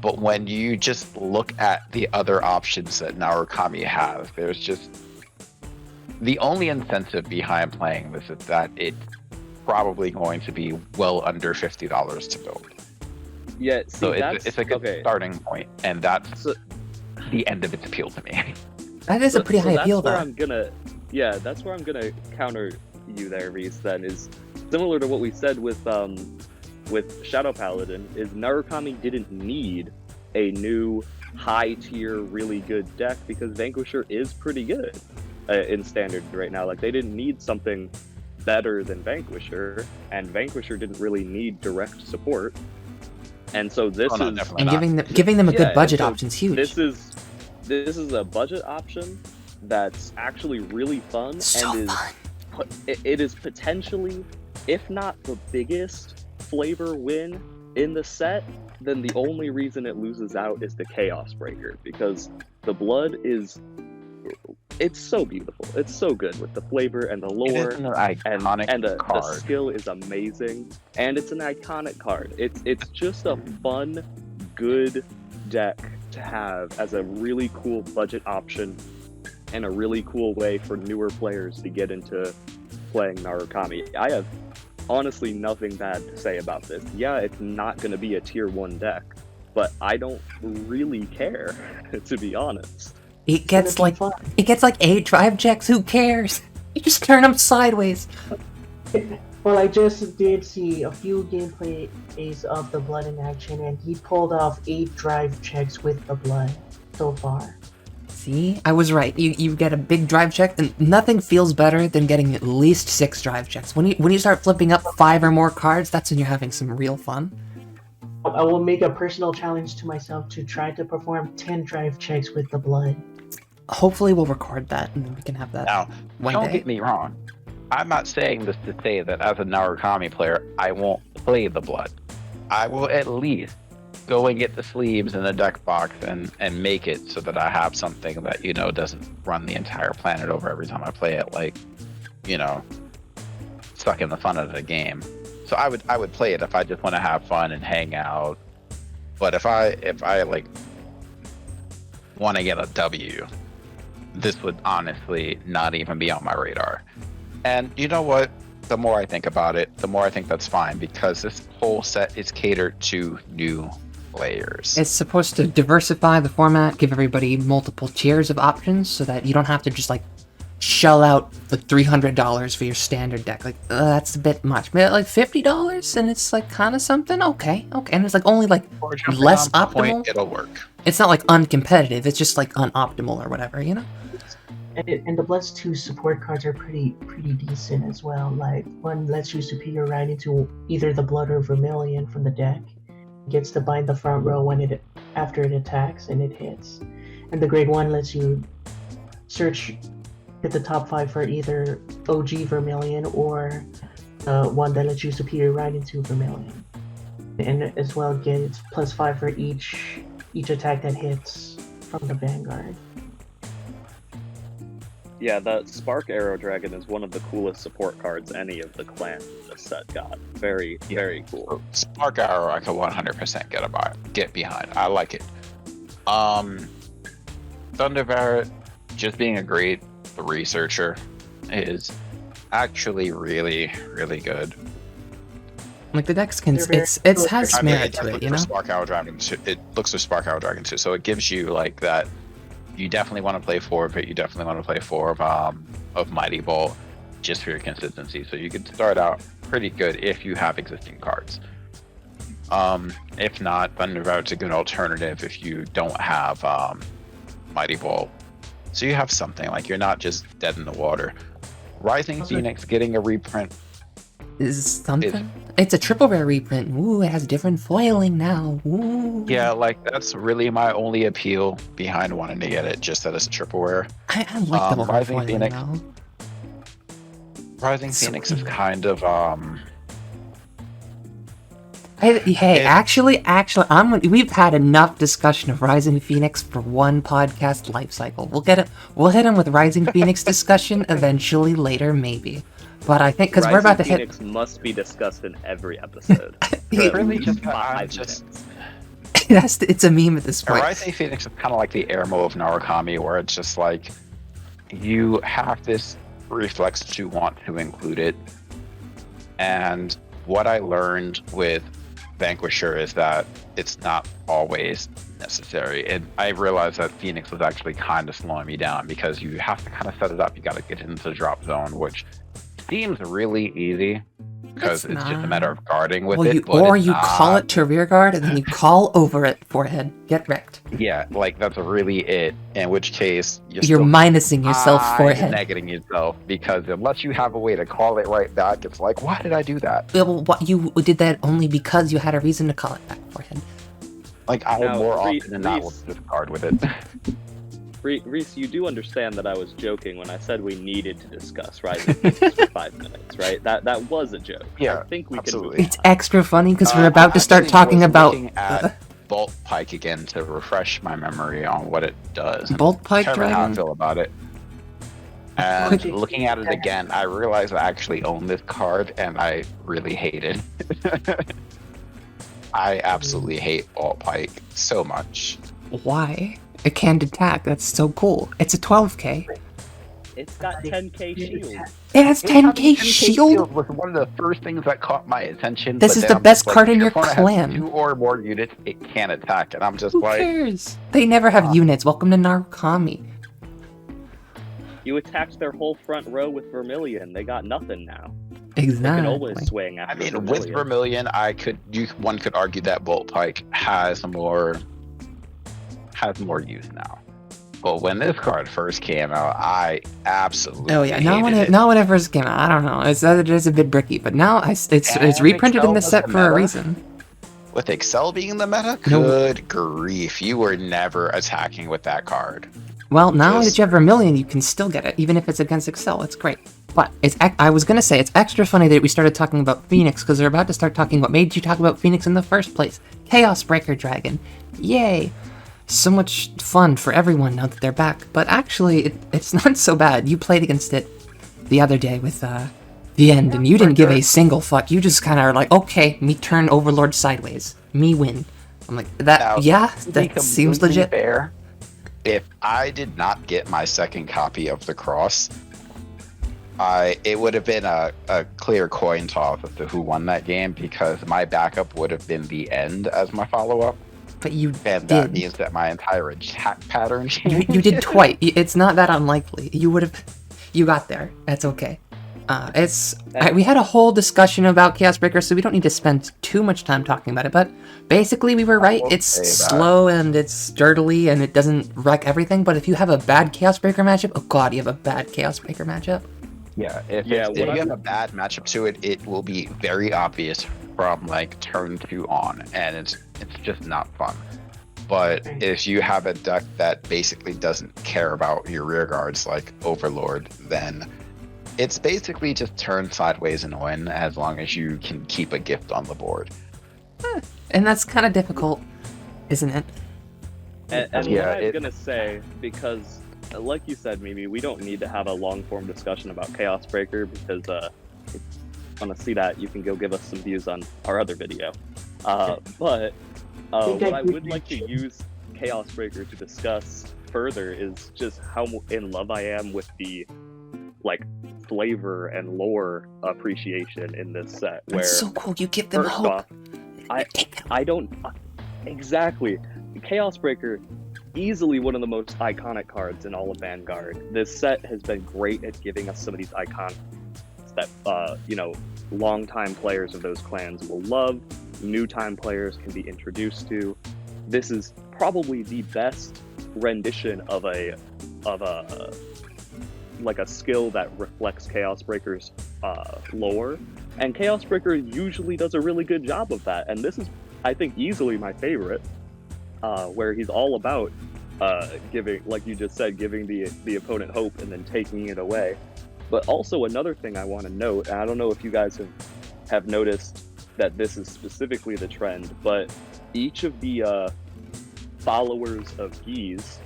But when you just look at the other options that Narukami has, there's just... The only incentive behind playing this is that it's probably going to be well under $50 to build. Yeah, see, so it's a good starting point, and that's the end of its appeal to me. That is a pretty high appeal, though. That's where I'm gonna counter you there, Rhys, then, is similar to what we said with Shadow Paladin, is Narukami didn't need a new high-tier, really good deck, because Vanquisher is pretty good in Standard right now. Like, they didn't need something better than Vanquisher, and Vanquisher didn't really need direct support. And so giving them a good budget option is huge. This is a budget option that's actually really fun, it is potentially, if not the biggest flavor win in the set, then the only reason it loses out is the Chaos Breaker, because the Blood it's so beautiful. It's so good with the flavor and the lore, and the skill is amazing, and it's an iconic card. It's just a fun, good deck to have as a really cool budget option, and a really cool way for newer players to get into playing Narukami. I have honestly nothing bad to say about this. Yeah, it's not going to be a tier 1 deck, but I don't really care, to be honest. It gets like 8 drive checks. Who cares? You just turn them sideways. Well, I just did see a few gameplays of the Blood in action, and he pulled off 8 drive checks with the Blood so far. See, I was right. You get a big drive check, and nothing feels better than getting at least 6 drive checks. When you start flipping up 5 or more cards, that's when you're having some real fun. I will make a personal challenge to myself to try to perform 10 drive checks with the Blood. Hopefully we'll record that, and then we can have that one day. Don't get me wrong. I'm not saying this to say that as a Narukami player, I won't play the Blood. I will at least go and get the sleeves in the deck box and make it so that I have something that, doesn't run the entire planet over every time I play it, like, suck in the fun of the game. So I would play it if I just want to have fun and hang out. But if I like want to get a W, this would honestly not even be on my radar. And you know what? The more I think about it, the more I think that's fine, because this whole set is catered to new players. It's supposed to diversify the format, give everybody multiple tiers of options, so that you don't have to just shell out like $300 for your standard deck. Like, that's a bit much. But like $50 and it's kind of something. Okay, and it's only less optimal. It'll work. It's not uncompetitive. It's just unoptimal or whatever, And the Blood's 2 support cards are pretty decent as well. Like, one lets you superior right into either the Blood or Vermilion from the deck. It gets to bind the front row after it attacks and it hits. And the grade 1 lets you search at the top 5 for either OG Vermilion or one that lets you superior right into Vermilion. and as well gets +5 for each attack that hits from the Vanguard. Yeah, the Spark Arrow Dragon is one of the coolest support cards any of the clans in this set got. Very, very cool. Spark Arrow, I can 100% get behind. I like it. Thunder Barret, just being a great researcher, is actually really, really good. Like the deck skins, it has merit to it, you know? Spark Arrow Dragon too. It looks for Spark Arrow Dragon too, so it gives you like that. You definitely want to play 4, but you definitely want to play 4 of Mighty Ball just for your consistency. So you can start out pretty good if you have existing cards. If not, Thunder Barret's a good alternative if you don't have Mighty Ball. So you have something, like you're not just dead in the water. Rising Phoenix getting a reprint is something. It's a triple rare reprint. Ooh, it has different foiling now. Ooh. Yeah, like that's really my only appeal behind wanting to get it, just that it's a triple rare. I like double rare foiling Phoenix. now. Rising Phoenix is kind of Actually, we've had enough discussion of Rising Phoenix for one podcast life cycle. We'll hit him with Rising Phoenix discussion eventually later, maybe. But I think because we're about to hit. Phoenix must be discussed in every episode. It really just it's a meme at this point. Rising Phoenix is kind of like the Airmo of Narukami, where it's just like you have this reflex to want to include it. And what I learned with Vanquisher is that it's not always necessary. And I realized that Phoenix was actually kind of slowing me down because you have to kind of set it up. You got to get into the drop zone, which seems really easy because it's just a matter of guarding with it. You call it to rear guard and then you call over it forehead. Get wrecked. Yeah, like that's really it. In which case you're minusing yourself forehead. Negating yourself because unless you have a way to call it right back, it's like, why did I do that? Well, you did that only because you had a reason to call it back forehead. Like I more often than not will just guard with it. Rhys, you do understand that I was joking when I said we needed to discuss Rising Phoenix for 5 minutes, right? That was a joke. Yeah, I think we absolutely. can. It's extra funny because we're about to start talking about Bolt Pike again to refresh my memory on what it does. Bolt Pike Dragon. How I feel about it. And looking at it again, I realized I actually own this card, and I really hate it. I absolutely hate Bolt Pike so much. Why? It can't attack. That's so cool. It's a 12k. It's got 10k shield. It has 10k shield? Was one of the first things that caught my attention. This is the best card in your clan. 2 or more units, it can't attack, and I'm just Who like... cares? They never have units. Welcome to Narukami. You attacked their whole front row with Vermilion. They got nothing now. Exactly. They can always swing after Vermilion. With Vermilion, one could argue that Bolt Pike has more use now. But when this card first came out, I absolutely not when it first came out. I don't know. It is a bit bricky, but now it's reprinted in the set for a reason. With Excel being the meta, good grief, you were never attacking with that card. Well, now that you have Vermilion, you can still get it, even if it's against Excel. It's great. But I was gonna say it's extra funny that we started talking about Phoenix because we're about to start talking what made you talk about Phoenix in the first place. Chaos Breaker Dragon. Yay! So much fun for everyone now that they're back. But actually, it's not so bad. You played against it the other day with the end, and you didn't give a single fuck. You just kind of are like, okay, me turn Overlord sideways. Me win. I'm like, that seems legit. Fair. If I did not get my second copy of the Cross, it would have been a clear coin toss as to who won that game because my backup would have been the end as my follow-up. But you and did. That means that my entire attack pattern changed. You did twice. It's not that unlikely. You got there. That's okay. We had a whole discussion about Chaos Breaker, so we don't need to spend too much time talking about it. But basically, we were right. It's slow and it's sturdily and it doesn't wreck everything. But if you have a bad Chaos Breaker matchup, oh god, you have a bad Chaos Breaker matchup. Yeah, if you have a bad matchup to it, it will be very obvious from like turn 2 on, and it's just not fun. But if you have a deck that basically doesn't care about your rear guards like Overlord, then it's basically just turn sideways and win as long as you can keep a gift on the board. And that's kind of difficult, isn't it? And Yeah, what I'm it- gonna say, because like you said, Mimi, we don't need to have a long form discussion about Chaos Breaker, because if you want to see that, you can go give us some views on our other video. But what I would like to use Chaos Breaker to discuss further is just how in love I am with the like flavor and lore appreciation in this set. Where It's so cool. You give them first hope. off, You take them. I don't exactly. Chaos Breaker, easily one of the most iconic cards in all of Vanguard. This set has been great at giving us some of these icons that longtime players of those clans will love. New time players can be introduced to. This is probably the best rendition of a skill that reflects Chaos Breaker's lore, and Chaos Breaker usually does a really good job of that. And this is, I think, easily my favorite, where he's all about giving, like you just said, giving the opponent hope and then taking it away. But also another thing I want to note, and I don't know if you guys have noticed that this is specifically the trend, but each of the followers of Rhys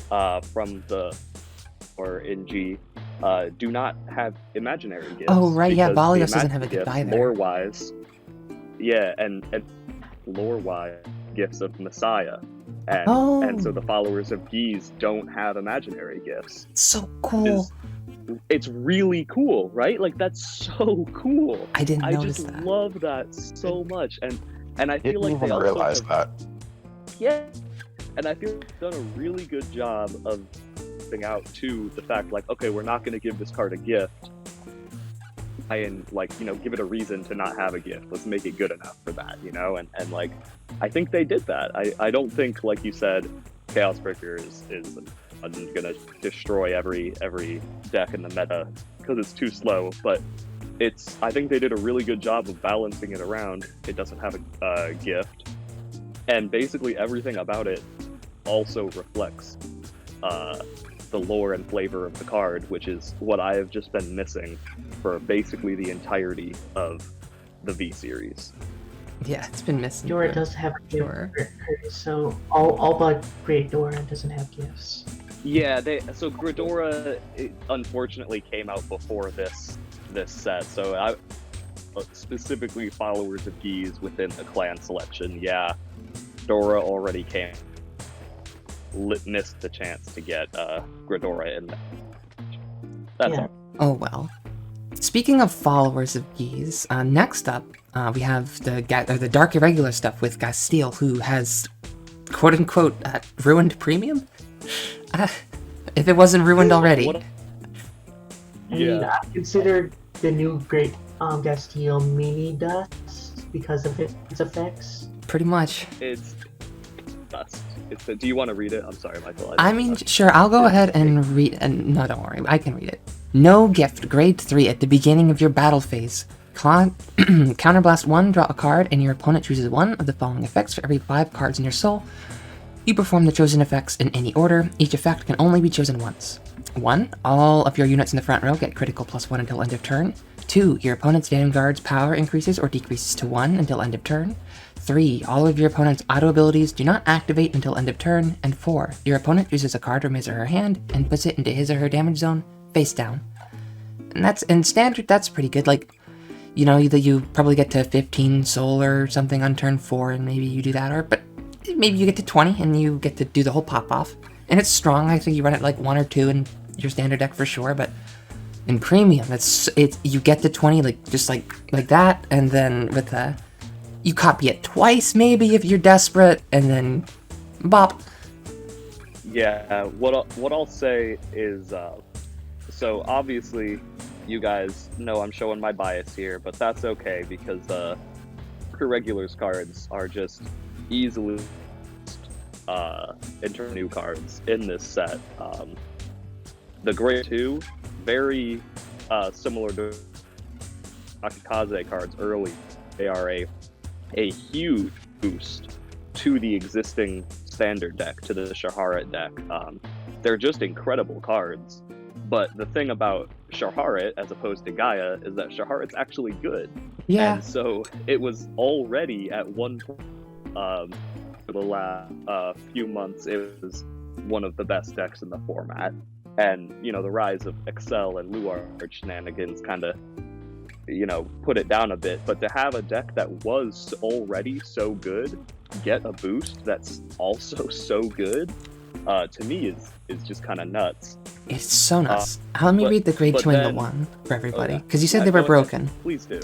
from the or in G do not have imaginary gifts. Oh, right, yeah, because Valios the doesn't have a gift imaginary either. Lore-wise, yeah, and lore-wise, gifts of Messiah. And so the followers of Rhys don't have imaginary gifts. So cool. It's really cool, right? Like, that's so cool. I didn't notice just that. love that so much. And I feel Didn't like they even also realize have, that. yeah. And I feel they've done a really good job of putting out to the fact, like, okay, we're not going to give this card a gift. And give it a reason to not have a gift. Let's make it good enough for that, And like, I think they did that. I don't think, like you said, Chaos Breaker is gonna destroy every deck in the meta because it's too slow. But I think they did a really good job of balancing it around. It doesn't have a gift, and basically everything about it also reflects the lore and flavor of the card, which is what I have just been missing for basically the entirety of the V series. Yeah, it's been missing. Dora for does have a gift, sure. so all but Great Dora doesn't have gifts. Yeah, so Gridora unfortunately came out before this set, so I specifically followers of Rhys within the clan selection. Yeah, Dora already missed the chance to get Gridora in there. That's Yeah. all. Oh well. Speaking of followers of Rhys, next up we have the Dark Irregular stuff with Gasteel, who has quote-unquote ruined premium? If it wasn't ruined already. I mean, I consider the new Great Gasteel mini dust because of its effects. Pretty much. It's dust. Do you want to read it? I'm sorry, Michael. I mean, sure, I'll go ahead and read and no, don't worry, I can read it. No gift, grade 3 at the beginning of your battle phase. Counterblast 1, draw a card, and your opponent chooses one of the following effects for every 5 cards in your soul. You perform the chosen effects in any order. Each effect can only be chosen once. 1. All of your units in the front row get critical +1 until end of turn. 2. Your opponent's Vanguard's power increases or decreases to 1 until end of turn. 3. All of your opponent's auto abilities do not activate until end of turn. And 4. Your opponent chooses a card from his or her hand and puts it into his or her damage zone, face down. And that's in standard, that's pretty good. Like, you probably get to 15 soul or something on turn 4, and maybe you do that, but maybe you get to 20 and you get to do the whole pop off. And it's strong. I think you run it like 1 or 2 in your standard deck for sure, but in premium, it's you get to 20 like that, and then with you copy it twice maybe if you're desperate, and then bop. Yeah, what I'll say is, so obviously you guys know I'm showing my bias here, but that's okay because Irregulars cards are just easily enter new cards in this set. The Grade 2, very similar to Akikaze cards early. They are a huge boost to the existing standard deck, to the Shaharat deck. They're just incredible cards, But the thing about Shaharet, as opposed to Gaia, is that Shaharet's actually good. Yeah. And so it was already at one point, for the last few months, it was one of the best decks in the format. And, the rise of Excel and Luard shenanigans kind of, put it down a bit. But to have a deck that was already so good, get a boost that's also so good, to me is just kind of nuts. It's so nuts. Let me read the grade 2 and the 1 for everybody, because you said they were broken. Please do.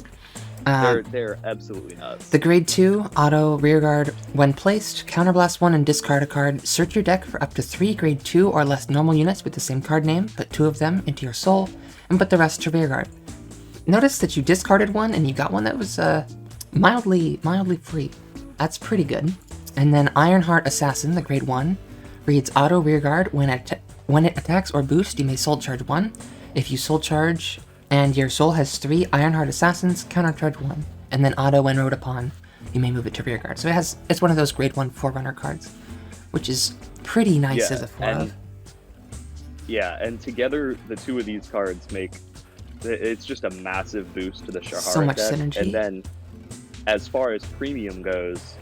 They're absolutely nuts. The grade 2, auto rearguard. When placed, counterblast 1 and discard a card. Search your deck for up to 3 grade 2 or less normal units with the same card name. Put 2 of them into your soul, and put the rest to rearguard. Notice that you discarded one and you got one that was mildly free. That's pretty good. And then Ironheart Assassin, the grade 1, reads auto rearguard. When it attacks or boosts, you may soul charge 1. If you soul charge and your soul has 3 Ironheart Assassins, countercharge 1. And then auto when rode upon, you may move it to rearguard. So it's one of those grade 1 Forerunner cards, which is pretty nice as a 4-of. Yeah, and together the two of these cards it's just a massive boost to the Shaharet so much deck. synergy. And then as far as premium goes,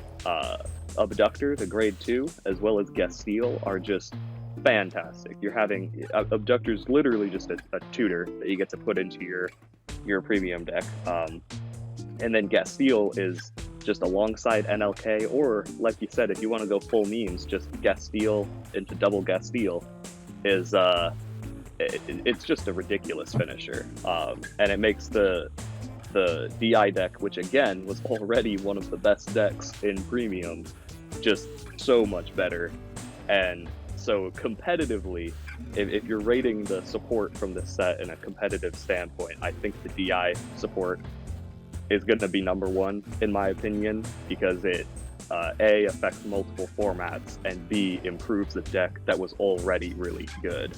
Abductor, the grade 2, as well as Gastile are just fantastic. You're having Abductor's literally just a tutor that you get to put into your premium deck, and then Gastile is just alongside NLK, or like you said, if you want to go full memes, just Gastile into double Gastile is it's just a ridiculous finisher, and it makes the DI deck, which again was already one of the best decks in premium, just so much better. And so competitively, if you're rating the support from this set in a competitive standpoint, I think the DI support is going to be number 1 in my opinion, because it A, affects multiple formats, and B, improves the deck that was already really good.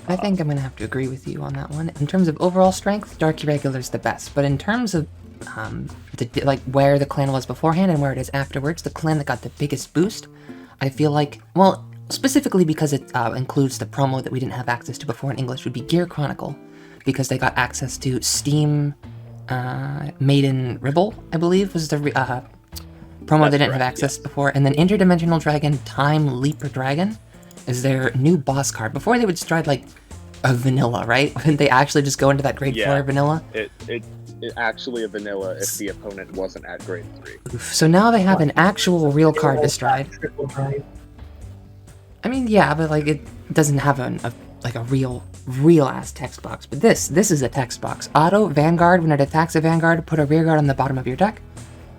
I think I'm going to have to agree with you on that one. In terms of overall strength, Dark Irregular is the best. But in terms of where the clan was beforehand and where it is afterwards, the clan that got the biggest boost, I feel like, well, specifically because it includes the promo that we didn't have access to before in English, would be Gear Chronicle, because they got access to Steam Maiden Ribble, I believe, was the promo they didn't have access before. And then Interdimensional Dragon Time Leaper Dragon is their new boss card. Before they would stride like a vanilla, right? When they actually just go into that grade 4 vanilla. It actually a vanilla if the opponent wasn't at grade 3. So now they have an actual real card to stride. I mean, yeah, but like it doesn't have a real ass text box. But this is a text box. Auto Vanguard. When it attacks a Vanguard, put a rearguard on the bottom of your deck.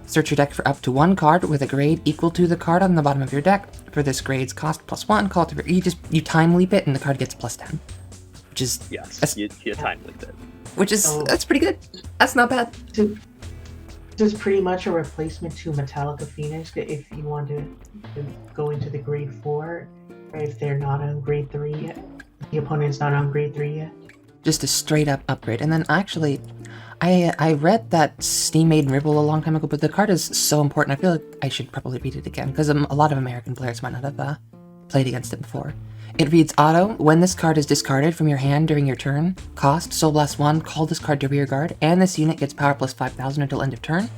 Search your deck for up to 1 card with a grade equal to the card on the bottom of your deck. For this grade's cost +1, call it to you time leap it and the card gets +10. Which is you time leap it. Which is that's pretty good. That's not bad. This is pretty much a replacement to Metallica Phoenix if you want to go into the grade 4, or if they're not on grade 3 yet. The opponent's not on grade 3 yet. Just a straight up upgrade. And then actually, I read that Steam Maiden Ribble a long time ago, but the card is so important. I feel like I should probably read it again, because a lot of American players might not have played against it before. It reads auto, when this card is discarded from your hand during your turn, cost, Soul Blast 1, call this card to rearguard, and this unit gets power plus 5,000 until end of turn.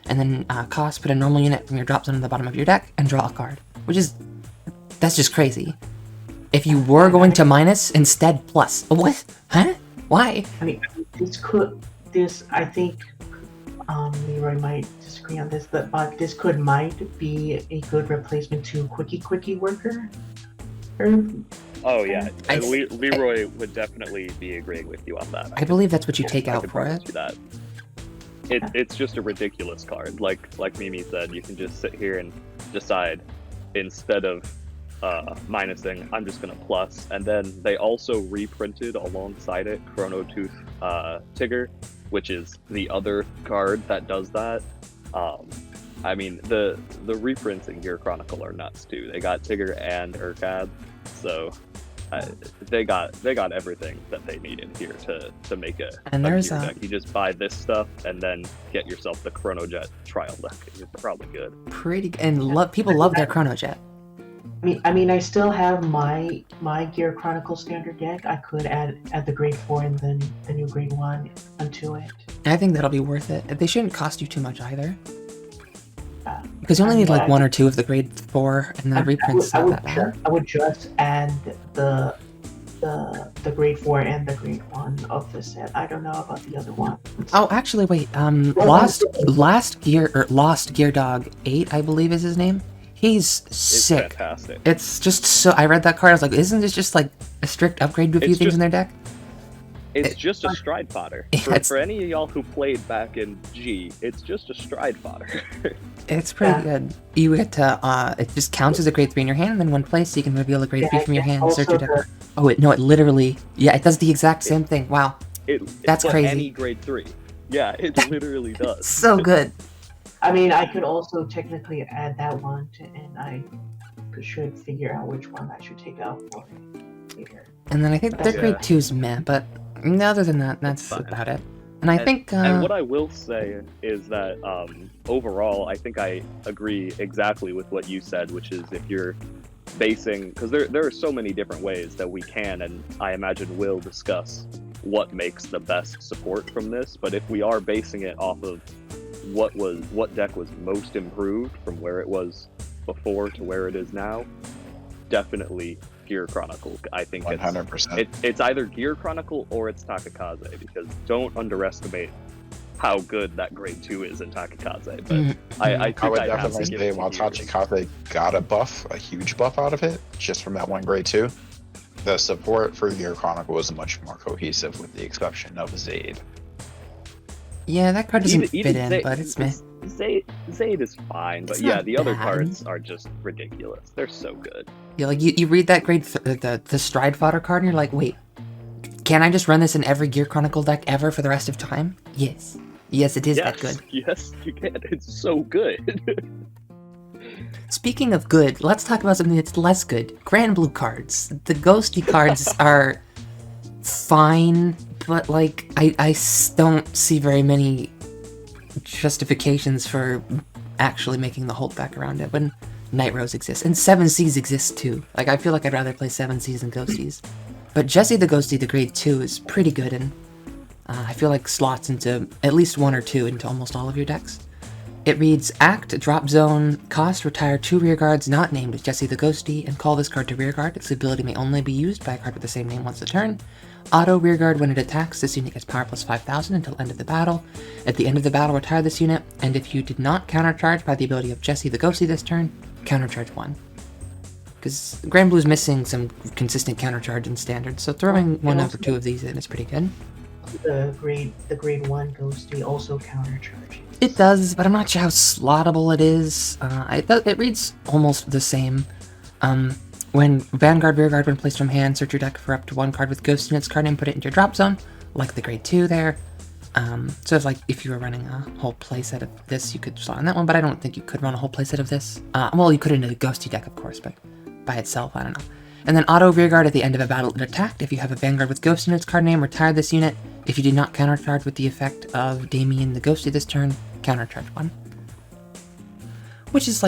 And then cost, put a normal unit from your drop zone on the bottom of your deck, and draw a card. That's just crazy. If you were going to minus, instead plus. What? Huh? Why? I mean, I think Leroy might disagree on this, but this might be a good replacement to Quickie Worker. Oh yeah, Leroy would definitely be agreeing with you on that. I believe that's what you take out for it. It's just a ridiculous card. Like Mimi said, you can just sit here and decide, instead of minusing, I'm just gonna plus. And then they also reprinted alongside it Chrono Tooth Tigger, which is the other card that does that. I mean, the reprints in Gear Chronicle are nuts too. They got Tigger and Urkab, so they got everything that they needed here to make a gear deck. You just buy this stuff and then get yourself the Chronojet trial deck. You're probably good. People love their Chronojet. I still have my Gear Chronicle standard deck. I could add the grade 4 and then the new grade 1 onto it. I think that'll be worth it. They shouldn't cost you too much either. Uh, Because you only need like I one or think- two of the grade 4, and then the reprint's not that bad. I would just add the grade 4 and the grade 1 of the set. I don't know about the other one. Oh, actually, wait. Lost Gear Dog 8, I believe is his name. He's It's sick. fantastic. It's just so. I read that card. I was like, isn't this just like a strict upgrade to a few It's things just- in their deck? It's just a stride fodder. Yeah, For any of y'all who played back in G, it's just a stride fodder. It's pretty Yeah. good. You get to. It just counts as a grade 3 in your hand, and then one place you can reveal a grade 3 from your hand. Also Search your deck. Oh wait, no, it literally. Yeah, it does the exact same thing. Wow, That's It's crazy. Any grade 3. Yeah, it literally does. so good. I could also technically add that one and I should figure out which one I should take out for it later. And then I think their Yeah. grade 2's meh, but other than that, that's fine. about it. And I think. And what I will say is that overall, I think I agree exactly with what you said, which is if you're basing, because there are so many different ways that we can, and I imagine will discuss what makes the best support from this. But if we are basing it off of what deck was most improved from where it was before to where it is now, definitely Gear Chronicle. I think 100%. it's either Gear Chronicle or it's Takakaze, because don't underestimate how good that grade 2 is in Takakaze. But I I think would I'd have definitely to give say it to while Gears. Tachikaze got a huge buff out of it, just from that one grade 2, the support for Gear Chronicle was much more cohesive with the exception of Zaid. Yeah, that card doesn't Even fit in, Zayd- but it's meh. Zayd is fine, but It's yeah, not the other bad. cards are just ridiculous. They're so good. Yeah, like you read that grade the stride fodder card, and you're like, wait, can I just run this in every Gear Chronicle deck ever for the rest of time? Yes, it is that good. Yes, you can. It's so good. Speaking of good, let's talk about something that's less good. Grand Blue cards. The ghosty cards are fine, but like don't see very many justifications for actually making the holdback around it when Night Rose exists. And 7Cs exists too. Like, I feel like I'd rather play 7Cs than ghosties. But Jesse the Ghosty, the grade 2, is pretty good, and I feel like slots into at least one or two into almost all of your decks. It reads, Act, Drop Zone, Cost, Retire 2 rearguards not named Jesse the Ghosty, and call this card to rearguard. Its ability may only be used by a card with the same name once a turn. Auto rearguard when it attacks. This unit gets power plus 5,000 until end of the battle. At the end of the battle, retire this unit, and if you did not countercharge by the ability of Jesse the Ghosty this turn, countercharge 1. Because Grand Blue's missing some consistent countercharge in standard, so throwing one over two of these in is pretty good. The grade 1 ghosty also countercharges. It does, but I'm not sure how slottable it is. It reads almost the same. When Vanguard Rearguard, when placed from hand, search your deck for up to one card with Ghost in its card name, put it into your drop zone, like the grade 2 there. So if you were running a whole playset of this, you could slot on that one, but I don't think you could run a whole playset of this. Well, you could in a Ghosty deck, of course, but by itself, I don't know. And then Auto Rearguard at the end of a battle it attacked. If you have a Vanguard with Ghost in its card name, retire this unit. If you did not countercharge with the effect of Damien the Ghosty this turn, countercharge 1. Which is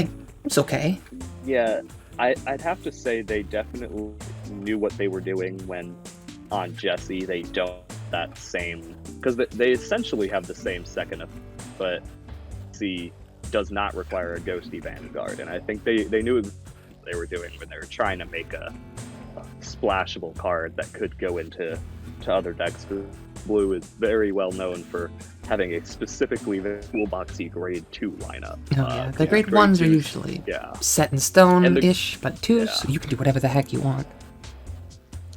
it's okay. Yeah, I'd have to say they definitely knew what they were doing when on Jesse they don't that same, because they essentially have the same second effect, but Jesse does not require a Ghosty Vanguard, and I think they knew what they were doing when they were trying to make a splashable card that could go into other decks. Blue is very well known for having a specifically toolboxy grade 2 lineup. Oh yeah, the grade 1s are 2s, usually yeah. set in stone-ish, but 2s, yeah. you can do whatever the heck you want.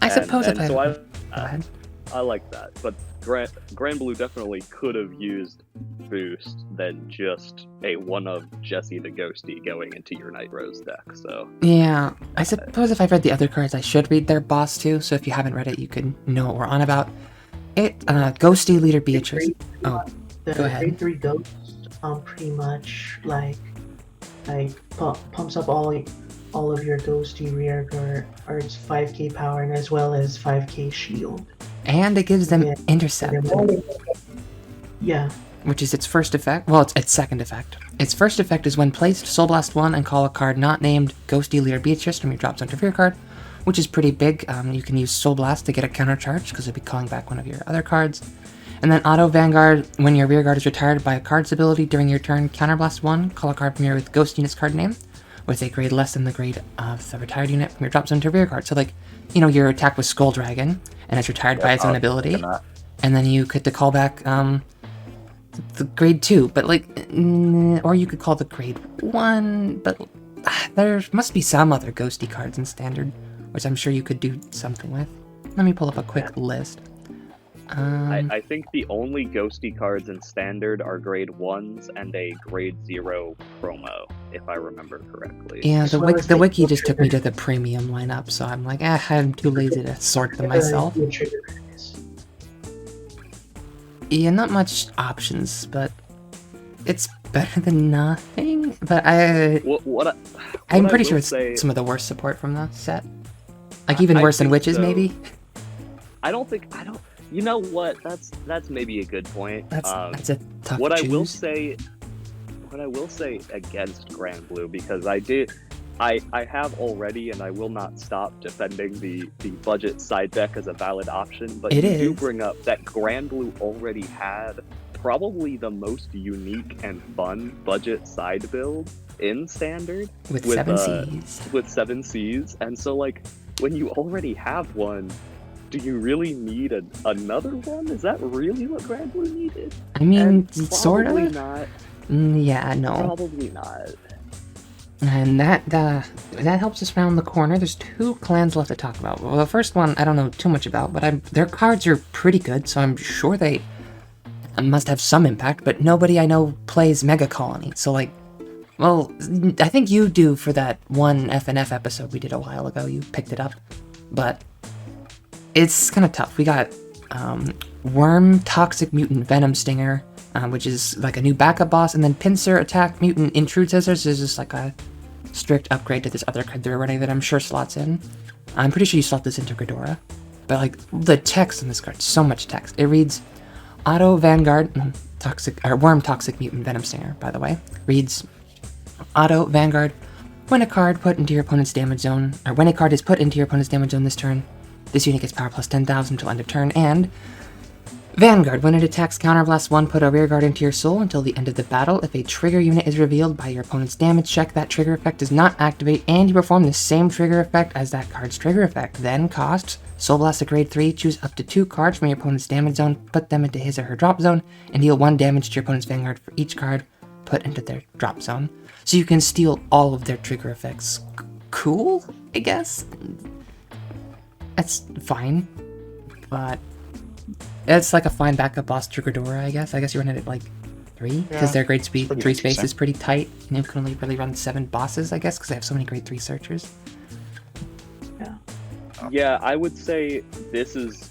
I suppose and if so I... Go ahead. I like that, but Grand Blue definitely could have used boost than just a one of Jesse the Ghosty going into your Night Rose deck. So Yeah, I suppose if I've read the other cards, I should read their boss too, so if you haven't read it, you can know what we're on about. Ghosty Leader Beatrice. Oh, The go ahead. grade 3 ghost pretty much pumps up all of your ghosty rearguard or its 5k power and as well as 5k shield. And it gives them Yeah. intercept. Yeah. which is its first effect. Well, it's its second effect. Its first effect is when placed, Soul Blast 1 and call a card not named Ghosty, Lear, Beatrice from your drop zone to rear card, which is pretty big. You can use Soul Blast to get a counter charge because it'll be calling back one of your other cards. And then Auto Vanguard, when your rear guard is retired by a card's ability during your turn, Counterblast 1, call a card from your with Ghost unit's card name, with a grade less than the grade of the retired unit from your drop zone to rear card. So, like, you know, your attack was Skull Dragon, and it's retired by its own ability. And then you could call back the grade 2, but like, or you could call the grade 1, but there must be some other ghosty cards in Standard, which I'm sure you could do something with. Let me pull up a quick list. I think the only ghosty cards in Standard are grade 1s and a grade 0 promo, if I remember correctly. Yeah, the wiki just took me to the premium lineup, so I'm like, I'm too lazy to sort them myself. Yeah, not much options, but it's better than nothing. But I'm pretty sure it's some of the worst support from the set. Like even worse than Witches, maybe. You know what? That's maybe a good point. That's a tough what choose. I will say against Grand Blue, because I have already, and I will not stop defending the budget side deck as a valid option, but you do bring up that Grand Blue already had probably the most unique and fun budget side build in Standard. With 7Cs. With 7Cs, and so like, when you already have one, do you really need another one? Is that really what Grand Blue needed? I mean, sort of. Probably not. Yeah, no. Probably not. And that helps us round the corner. There's 2 clans left to talk about. Well, the first one I don't know too much about, but their cards are pretty good, so I'm sure they must have some impact, but nobody I know plays Mega Colony. So like, well, I think you do for that one FNF episode we did a while ago. You picked it up, but it's kind of tough. We got Worm, Toxic Mutant, Venom Stinger, which is like a new backup boss, and then Pincer, Attack Mutant, Intrude Scissors is just like a strict upgrade to this other card they're running that I'm sure slots in. I'm pretty sure you slot this into Ghidorah, but like the text on this card, so much text. It reads, Auto Vanguard, Worm, Toxic Mutant, Venom Stinger, by the way, reads, Auto Vanguard, when a card put into your opponent's damage zone, or when a card is put into your opponent's damage zone this turn, this unit gets power plus 10,000 until end of turn, and Vanguard, when it attacks Counterblast 1, put a rear guard into your soul until the end of the battle. If a trigger unit is revealed by your opponent's damage check, that trigger effect does not activate, and you perform the same trigger effect as that card's trigger effect. Then cost, Soul Blast a grade 3, choose up to 2 cards from your opponent's damage zone, put them into his or her drop zone, and deal 1 damage to your opponent's Vanguard for each card put into their drop zone. So you can steal all of their trigger effects. Cool, I guess? That's fine, but it's like a fine backup boss to Ghidorah, I guess. I guess you run it at like 3, because their grade 3 space is pretty tight, and you can only really run 7 bosses, I guess, because they have so many grade 3 searchers. Yeah, I would say this is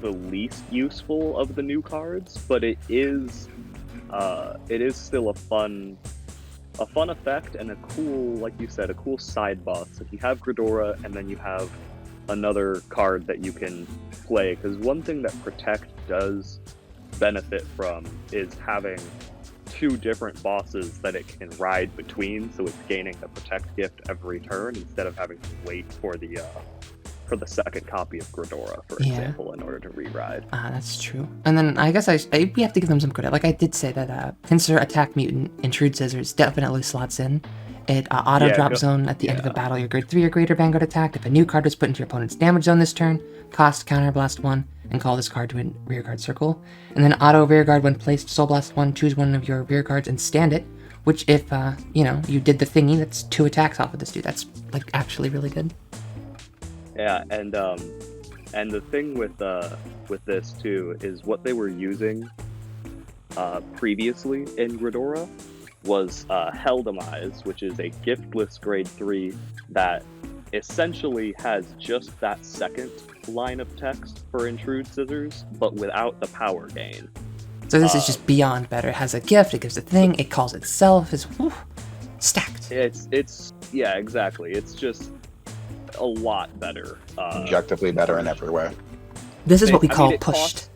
the least useful of the new cards, but it is still a fun effect and a cool, like you said, a cool side boss. If you have Ghidorah and then you have another card that you can play, because one thing that Protect does benefit from is having 2 different bosses that it can ride between, so it's gaining the Protect gift every turn instead of having to wait for the second copy of Ghidorah, for example, in order to re-ride. That's true. And then I guess we have to give them some credit. Like I did say that Pincer, Attack Mutant, Intrude Scissors definitely slots in. It drop zone at the end of a battle. Your grade 3 or greater Vanguard attacked. If a new card was put into your opponent's damage zone this turn, cost Counterblast 1 and call this card to a rear guard circle. And then auto rear guard when placed, Soul Blast 1, choose one of your rear guards and stand it. Which if you did the thingy, that's 2 attacks off of this dude. That's like actually really good. Yeah, and the thing with this too is what they were using previously in Ghidorah was Hell Demise, which is a giftless grade 3 that essentially has just that second line of text for Intrude Scissors, but without the power gain. So this is just beyond better. It has a gift, it gives a thing, it calls itself, it's stacked. It's yeah, exactly. It's just a lot better. Objectively better in every way. This is what we call pushed.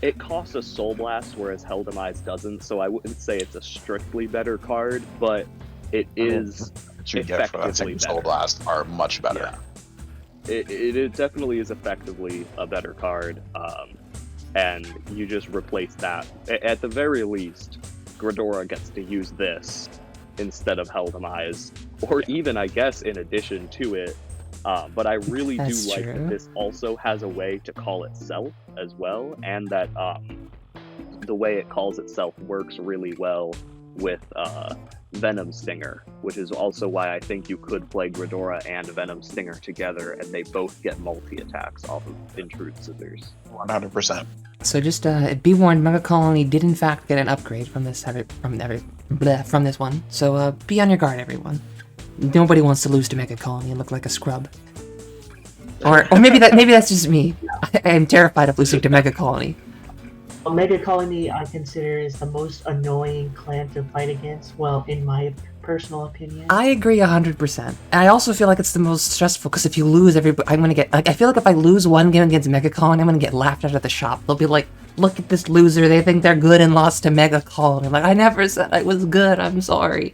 it costs a Soul Blast, whereas Hell Demise doesn't, so I wouldn't say it's a strictly better card, but it is What you get for that effectively second Soul better. Blast are much better. Yeah. It definitely is effectively a better card, and you just replace that. At the very least, Gridora gets to use this instead of Hell Demise, or even, I guess, in addition to it. But I really That's do like true. that this also has a way to call itself as well, and that the way it calls itself works really well with Venom Stinger, which is also why I think you could play Gridora and Venom Stinger together, and they both get multi-attacks off of Intrude Scissors. 100%. So just be warned, Mega Colony did in fact get an upgrade from this from this one. So be on your guard, everyone. Nobody wants to lose to Mega Colony and look like a scrub. Or maybe that's just me. I am terrified of losing to Mega Colony. Omega Colony, I consider, is the most annoying clan to fight against. Well, in my personal opinion. I agree 100%. And I also feel like it's the most stressful because if you lose I'm gonna get like I feel like if I lose one game against Mega Colony, I'm gonna get laughed at the shop. They'll be like, "Look at this loser. They think they're good and lost to Mega Colony." I'm like, I never said I was good. I'm sorry.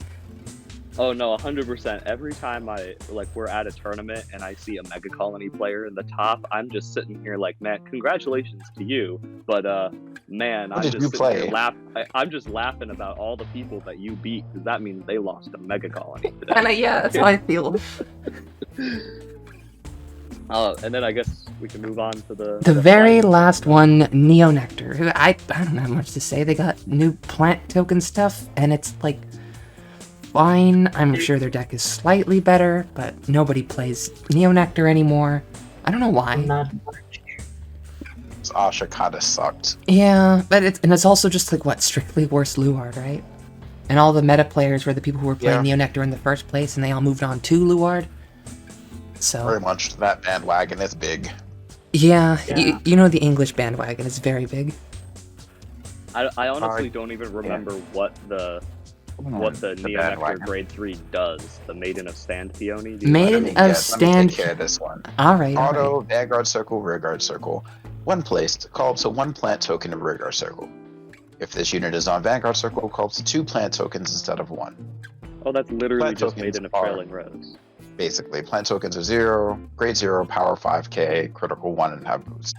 Oh no, 100%. Every time we're at a tournament and I see a Mega Colony player in the top, I'm just sitting here like, man, congratulations to you. But man, What I'm did just you sitting play? here I'm just laughing about all the people that you beat, because that means they lost to Mega Colony today. And yeah, that's how I feel. And then I guess we can move on to The very last one, Neo Nectar, who I don't have much to say. They got new plant token stuff, and it's like fine. I'm sure their deck is slightly better, but nobody plays Neo Nectar anymore. I don't know why. Not Asha kinda sucked. Yeah, but it's also just like what, strictly worse Luard, right? And all the meta players were the people who were playing Neo Nectar in the first place, and they all moved on to Luard. So Very much. That bandwagon is big. yeah. Yeah. You know the English bandwagon is very big. I honestly don't even remember what the Neo Nectar bandwagon. grade 3 does. The Maiden of Stand Peony. Maiden Let me of guess. Let me Stand. take care of this one. All right. Auto, Vanguard Circle, Rearguard Circle. When placed, call up to 1 plant token of Rearguard Circle. If this unit is on Vanguard Circle, call up to 2 plant tokens instead of 1. Oh, that's literally Plant just tokens Maiden of are- Trailing Rose. Basically, plant tokens are 0, grade 0, power 5k, critical 1, and have boost.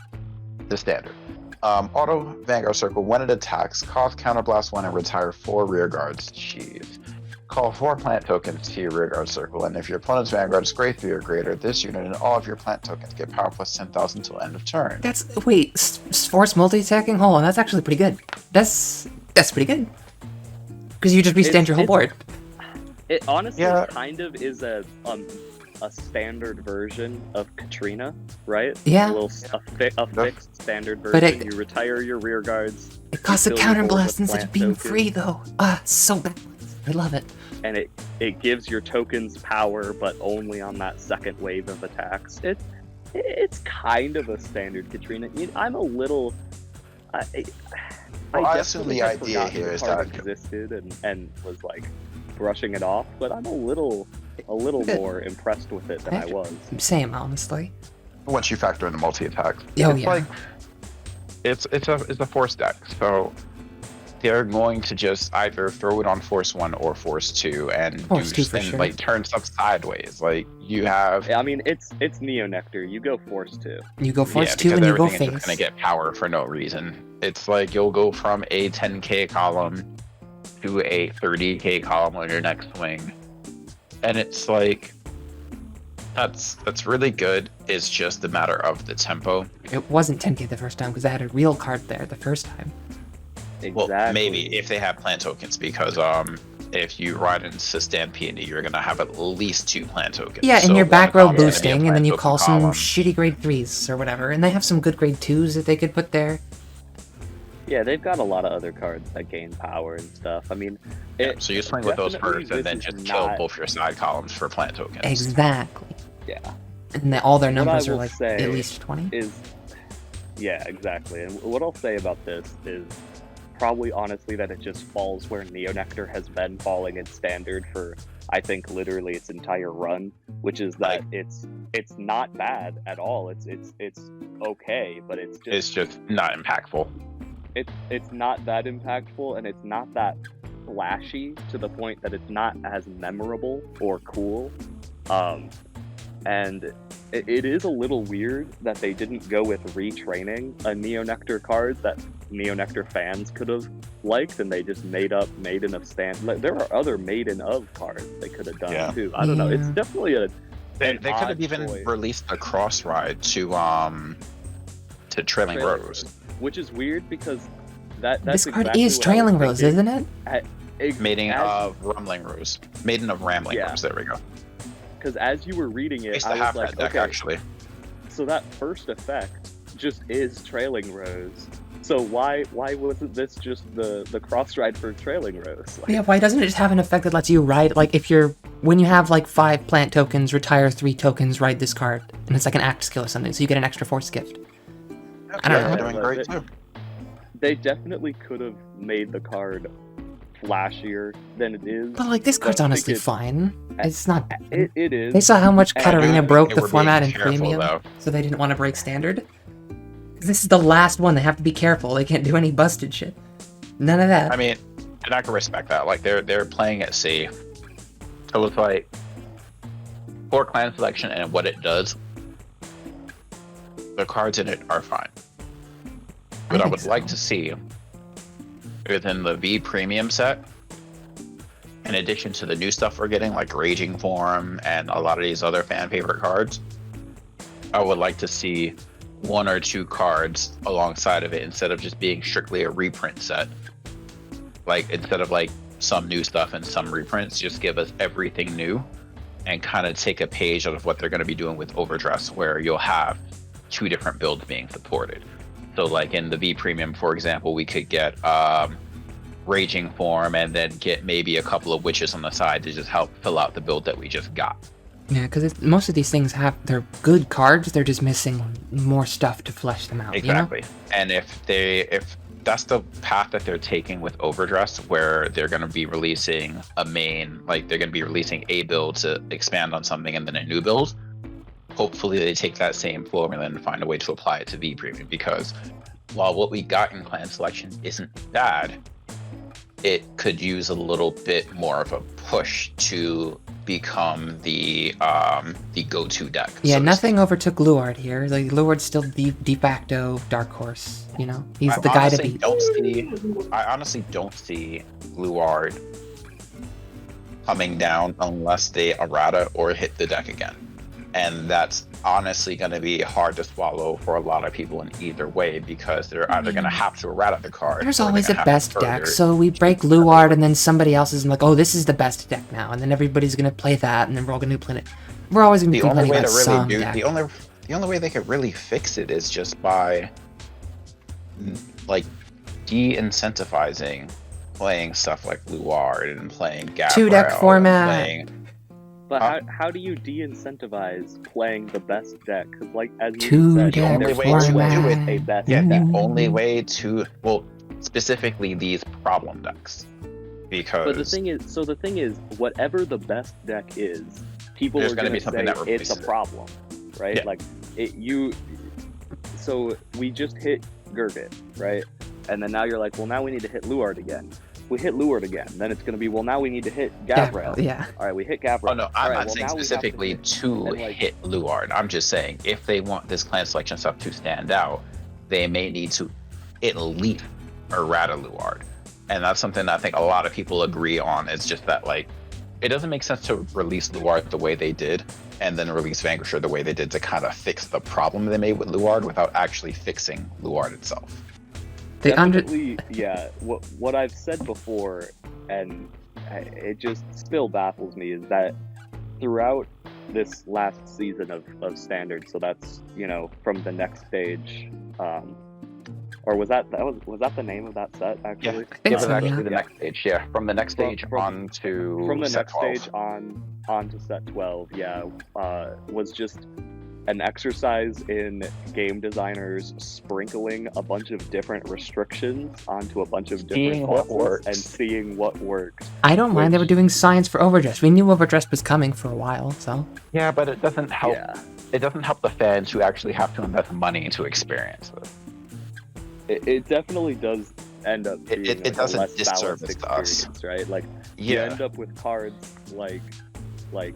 The standard. Auto, Vanguard Circle, when it attacks, cost counterblast 1 and retire 4 rearguards. Jeez. Call 4 plant tokens to your rearguard circle, and if your opponent's Vanguard is grade 3 or greater, this unit and all of your plant tokens get power plus 10,000 until end of turn. Force multi-attacking? Hold on, that's actually pretty good. That's pretty good. Because you just restand your whole board. It honestly Yeah. kind of is a standard version of Katrina, right? Yeah. A fixed standard But version. it- You retire your rear guards, It costs a fill your board counterblast with instead plant of being tokens. free, though. So bad. I love it. and it gives your tokens power, but only on that second wave of attacks. It's kind of a standard Katrina. I'm a little. I assume definitely the had idea forgotten here the is card that- existed and was like brushing it off, but I'm a little Good. more impressed with it than I was. Same, honestly. Once you factor in the multi-attack. Oh, it's yeah. like it's a force deck, so they're going to just either throw it on force 1 or force 2 and Force 2 for sure. like turn stuff sideways. Like you have I mean, it's Neo Nectar. You go Force 2. You go Force 2 because and you go everything is face. just gonna get power for no reason. It's like you'll go from a 10k column to a 30k column on your next swing, and it's like that's really good. It's just a matter of the tempo. It wasn't 10k the first time because I had a real card there the first time. Exactly. Well, maybe if they have plant tokens, because if you ride into Stampede, you're gonna have at least 2 plant tokens. Yeah, and So you're one back row column is gonna be a boosting, and plant then you token call some column. shitty grade 3s or whatever, and they have some good grade 2s that they could put there. Yeah, they've got a lot of other cards that gain power and stuff. I mean, So you swing with those definitely first, and then this just is kill not- both your side columns for plant tokens. Exactly. Yeah. And all their What I numbers are will like say at least 20. Yeah, exactly. And what I'll say about this is probably honestly that it just falls where Neo Nectar has been falling in standard for, I think, literally its entire run, which is that it's not bad at all. It's okay, but it's It's just not impactful. it's not that impactful, and it's not that flashy to the point that it's not as memorable or cool. And it is a little weird that they didn't go with retraining a Neo Nectar card that Neo Nectar fans could have liked, and they just made up Maiden of Stand. Like, there are other Maiden of cards they could have done too. I don't know. It's definitely They could have even released a cross ride to Trailing Rose, which is weird because that's this card exactly is what Trailing Rose, isn't it? Maiden of Rambling Rose. There we go. Because as you were reading it, I I have was like, that deck, okay, actually. so that first effect just is Trailing Rose. So why wasn't this just the cross ride for Trailing Rose? Like, Yeah, why doesn't it just have an effect that lets you ride, like, when you have, like, 5 plant tokens, retire 3 tokens, ride this card, and it's like an act skill or something, so you get an extra force gift. I don't know. They're doing great, too. They definitely could have made the card flashier than it is. But, like, this card's honestly fine. It's not... It is. They saw how much Katarina broke the were format in being careful, Premium, though. so they didn't want to break Standard. This is the last one. They have to be careful. They can't do any busted shit. None of that. I mean, and I can respect that. Like, they're playing it safe. So it's like, for clan selection and what it does, the cards in it are fine. But I would like to see, within the V Premium set, in addition to the new stuff we're getting, like Raging Form and a lot of these other fan favorite cards, I would like to see 1 or 2 cards alongside of it instead of just being strictly a reprint set. Like, instead of like some new stuff and some reprints, just give us everything new and kind of take a page out of what they're going to be doing with Overdress, where you'll have 2 different builds being supported. So like in the V Premium, for example, we could get Raging Form and then get maybe a couple of Witches on the side to just help fill out the build that we just got. Yeah, because most of these things they're good cards, they're just missing more stuff to flesh them out. Exactly. You know? And if that's the path that they're taking with Overdress, where they're going to be releasing a main, like they're going to be releasing a build to expand on something and then a new build, hopefully they take that same formula and find a way to apply it to V Premium, because while what we got in clan selection isn't bad, it could use a little bit more of a push to become the go-to deck. Yeah, so nothing overtook Luard here. Like, Luard's still the de facto dark horse, you know? He's the guy to beat. I honestly don't see Luard coming down unless they errata or hit the deck again. And that's honestly going to be hard to swallow for a lot of people in either way, because they're either going to have to errata the card. There's always a best deck, so we break Luard and then somebody else is like, oh, this is the best deck now, and then everybody's going to play that, and then we're all going to play it. We're always going to be complaining about some deck. The only way they could really fix it is just by like de-incentivizing playing stuff like Luard and playing Gabriel. 2-deck format. But how do you de-incentivize playing the best deck? Because, like, as you Two-deck said, the only way to do it, a best yeah, deck. the only way to, well, specifically these problem decks, because. But the thing is, whatever the best deck is, people There's are going to say that it's a replaces it. problem, right? Yeah. Like, So we just hit Gurgit, right? And then now you're like, well, now we need to hit Luard again. We hit Luard again. Then it's going to be, well, now we need to hit Gabriel. Yeah. All right, we hit Gabriel. Oh no, I'm not saying specifically to hit Luard. I'm just saying if they want this clan selection stuff to stand out, they may need to at least errata Luard. And that's something that I think a lot of people agree on. It's just that, like, it doesn't make sense to release Luard the way they did and then release Vanquisher the way they did to kind of fix the problem they made with Luard without actually fixing Luard itself. Yeah. What I've said before, and it just still baffles me, is that throughout this last season of Standard, so that's, from the next stage, or was that the name of that set actually? Yeah, it was actually the next stage. Yeah, from the next stage on to from the set next 12. stage on to set 12. Yeah, was just an exercise in game designers sprinkling a bunch of different restrictions onto a bunch of different bosses and seeing what worked. I don't mind they were doing science for Overdress. We knew Overdress was coming for a while, so. Yeah, but it doesn't help. Yeah. It doesn't help the fans who actually have to invest money into experience this. it definitely does end up being it does a a less balanced disservice to us. experience, right? Like you end up with cards like grade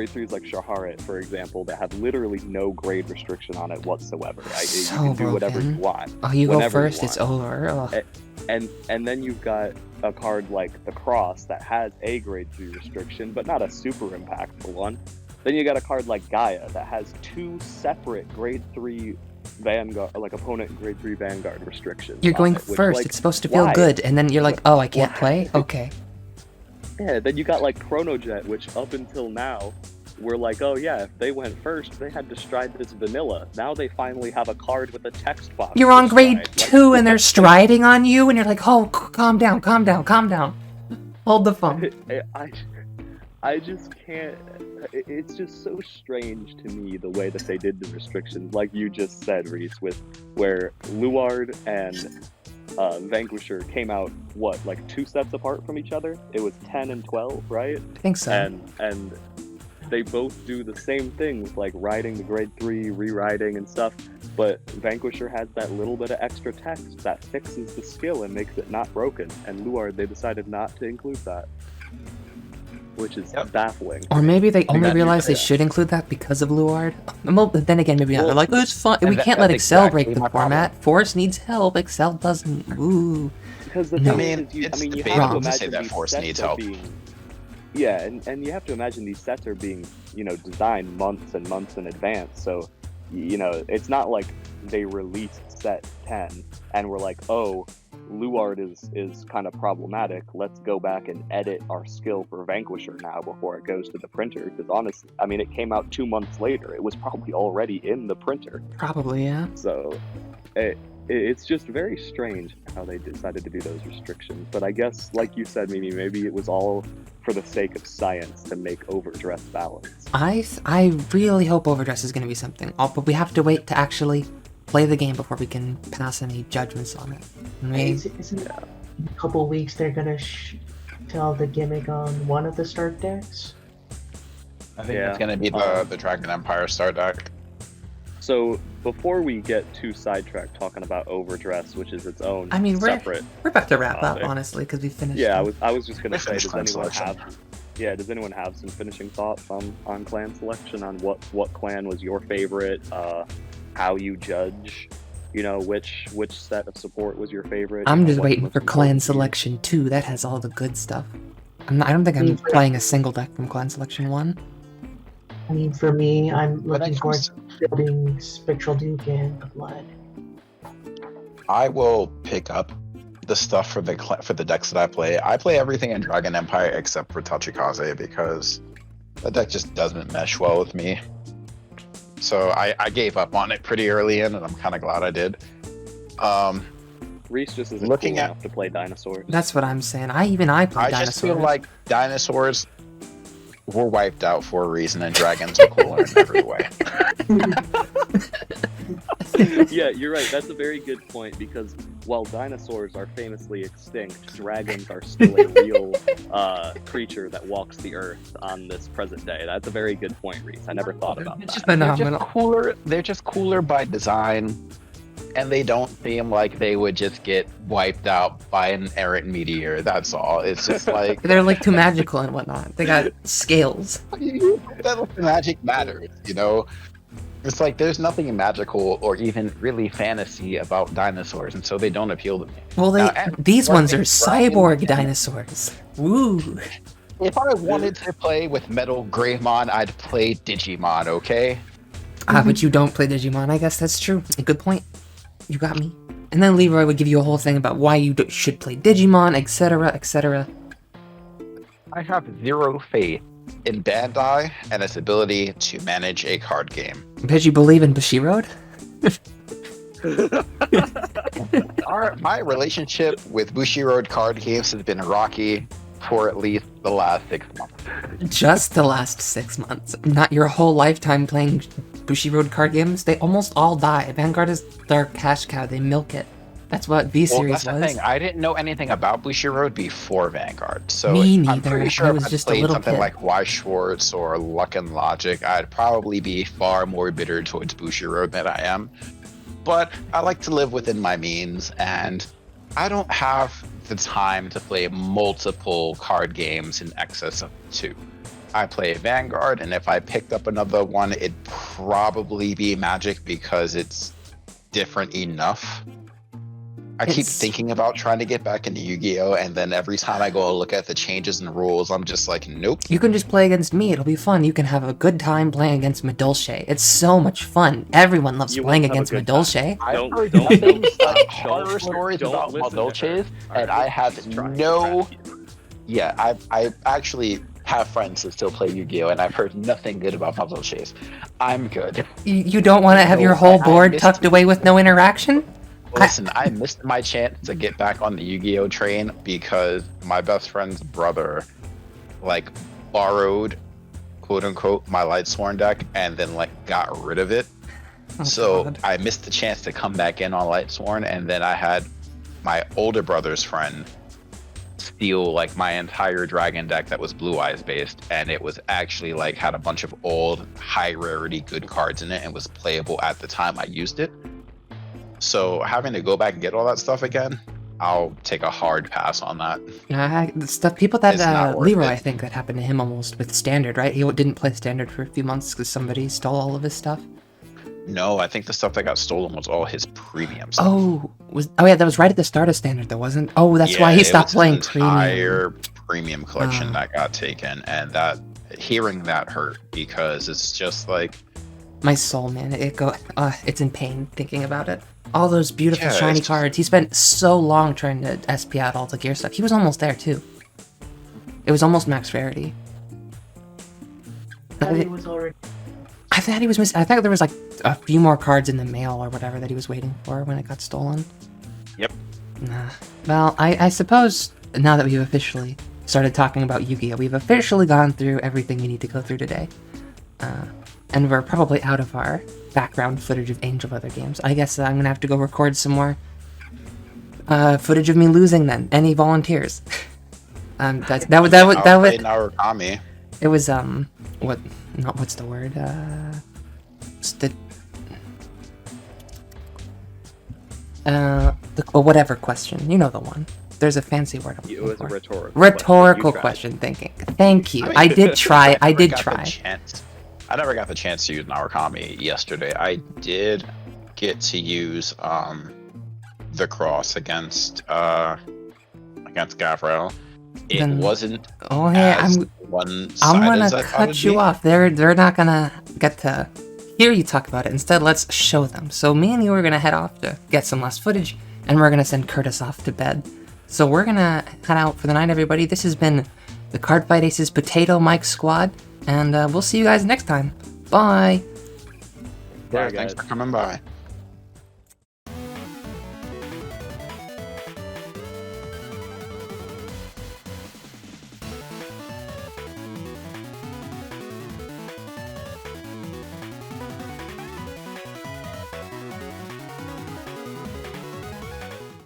3s like Shaharet, for example, that have literally no grade restriction on it whatsoever. So you can do whatever broken. you want. Oh, you go whenever you first, it's want. over. Ugh. And then you've got a card like the Cross that has a grade 3 restriction, but not a super impactful one. Then you got a card like Gaia that has 2 separate grade 3 Vanguard, like opponent grade 3 Vanguard restrictions. You're going on it, which, first. like, It's supposed to feel why? good, and then you're like, oh, I can't Why? play? Okay. Yeah, then you got like Chronojet, which up until now, we're like, oh yeah, if they went first, they had to stride this vanilla. Now they finally have a card with a text box. You're to on grade stride. 2, and they're striding on you, and you're like, oh, calm down. Hold the phone. I just can't. It's just so strange to me the way that they did the restrictions, like you just said, Rhys, with where Luard and Vanquisher came out like 2 sets apart from each other. It was 10 and 12, right? I think so. And they both do the same thing with like riding the grade 3, rewriting and stuff. But Vanquisher has that little bit of extra text that fixes the skill and makes it not broken. And Luard, they decided not to include that, which is baffling. Or maybe they only that- realized they yeah. should include that because of Luard. Well, but then again, maybe not. Well, They're like, oh, it's fun. and We can't let that's Excel exactly break the my problem. format. Force needs help. Excel doesn't. Ooh. Because the No. thing I mean, is, you it's have to debatable to say imagine that these Force sets needs are help. being, yeah, and you have to imagine these sets are being, designed months and months in advance. So, it's not like they released set 10 and we're like, oh, Luard is kind of problematic. Let's go back and edit our skill for Vanquisher now before it goes to the printer. Because honestly, I mean, it came out 2 months later. It was probably already in the printer. Probably, yeah. So it's just very strange how they decided to do those restrictions. But I guess, like you said, Mimi, maybe it was all for the sake of science to make Overdress balanced. I really hope Overdress is going to be something. But we have to wait to actually play the game before we can pass any judgments on it. I mean, Isn't it in a couple weeks they're gonna tell the gimmick on one of the start decks? I think Yeah. it's gonna be the Dragon Empire Star deck. So before we get too sidetracked talking about Overdress, which is its own I mean, we're separate. we're about to wrap up, topic. honestly, because we finished. Yeah, it. I was just gonna say, finished does Clan anyone Selection. does anyone have some finishing thoughts on clan selection, on what clan was your favorite, how you judge, which set of support was your favorite? I'm just what's waiting most for important Clan to you? Selection 2. That has all the good stuff. I don't think I'm playing a single deck from Clan Selection 1. I mean, for me, I'm But looking that forward comes- to building Spectral Duke and the Blood. I will pick up the stuff for the decks that I play. I play everything in Dragon Empire except for Tachikaze because that deck just doesn't mesh well with me. So I gave up on it pretty early in, and I'm kind of glad I did. Rhys just isn't Looking cool at- enough to play dinosaurs. That's what I'm saying. I play I dinosaurs. just feel like dinosaurs were wiped out for a reason, and dragons are cooler in every way. Yeah, you're right. That's a very good point, because while dinosaurs are famously extinct, dragons are still a real creature that walks the earth on this present day. That's a very good point, Rhys. I never thought about that. Phenomenal. They're just cooler by design, and they don't seem like they would just get wiped out by an errant meteor. That's all. It's just like They're like too magical and whatnot. They got scales. that magic matters, It's like there's nothing magical or even really fantasy about dinosaurs, and so they don't appeal to me. Well, Now, these ones are dragons- cyborg dinosaurs. Woo. If I wanted to play with Metal Greymon, I'd play Digimon, okay? But you don't play Digimon. I guess that's true. Good point. You got me. And then Leroy would give you a whole thing about why you should play Digimon, etc., etc. I have zero faith in Bandai and its ability to manage a card game. Because you believe in Bushiroad? My relationship with Bushiroad card games has been rocky for at least the last 6 months. Just the last 6 months. Not your whole lifetime playing Bushiroad card games. They almost all die. Vanguard is their cash cow. They milk it. That's what Well, V-Series that's the was. thing. I didn't know anything about Bushiroad before Vanguard, so Me I'm neither. pretty sure I if was I just a played little something kid. like Y Schwartz or Luck and Logic, I'd probably be far more bitter towards Bushiroad than I am. but I like to live within my means, and I don't have the time to play multiple card games in excess of 2. I play Vanguard, and if I picked up another one, it'd probably be Magic because it's different enough. I keep thinking about trying to get back into Yu-Gi-Oh! And then every time I go look at the changes and rules, I'm just like, nope. You can just play against me. It'll be fun. You can have a good time playing against Medulce. It's so much fun. Everyone loves playing against Medulce. I've heard nothing but horror stories about Medulces, and I have no... Yeah, I actually have friends that still play Yu-Gi-Oh! And I've heard nothing good about Medulces. I'm good. You don't want to have your whole board tucked away with no interaction? Listen, I missed my chance to get back on the Yu-Gi-Oh! Train because my best friend's brother, like, borrowed, quote-unquote, my Lightsworn deck and then, like, got rid of it. God. I missed the chance to come back in on Lightsworn, and then I had my older brother's friend steal, like, my entire Dragon deck that was Blue Eyes based, and it was actually, like, had a bunch of old, high-rarity good cards in it and was playable at the time I used it. So having to go back and get all that stuff again, I'll take a hard pass on that. The stuff people that Leroy, I think that happened to him almost with Standard, right? He didn't play Standard for a few months because somebody stole all of his stuff. No, I think the stuff that got stolen was all his premium stuff. Oh yeah, that was right at the start of Standard, though, wasn't? Oh, that's why he stopped playing premium. Entire premium collection that got taken, and that hearing that hurt because it's just like my soul, man. It's in pain thinking about it. All those beautiful shiny cards. He spent so long trying to SP out all the gear stuff. He was almost there too. It was almost max rarity. I thought he was already. I thought he was missing. I thought there was like a few more cards in the mail or whatever that he was waiting for when it got stolen. Yep. Nah. Well, I suppose now that we've officially started talking about Yu-Gi-Oh, we've officially gone through everything we need to go through today. And we're probably out of our background footage of Angel other games. I guess I'm gonna have to go record some more footage of me losing then. Any volunteers? That would Narukami. It was what's the word? Whatever question. You know the one. There's a fancy word. It was a rhetorical question. Thank you. I did try. I never got the chance to use Narukami yesterday. I did get to use the cross against Gavril. It wasn't as one-sided. I'm gonna cut you off. They're not gonna get to hear you talk about it. Instead, let's show them. So me and you are gonna head off to get some less footage, and we're gonna send Curtis off to bed. So we're gonna head out for the night, everybody. This has been the Cardfight Aces Potato Mike Squad, and we'll see you guys next time. Bye. Yeah, thanks for coming by.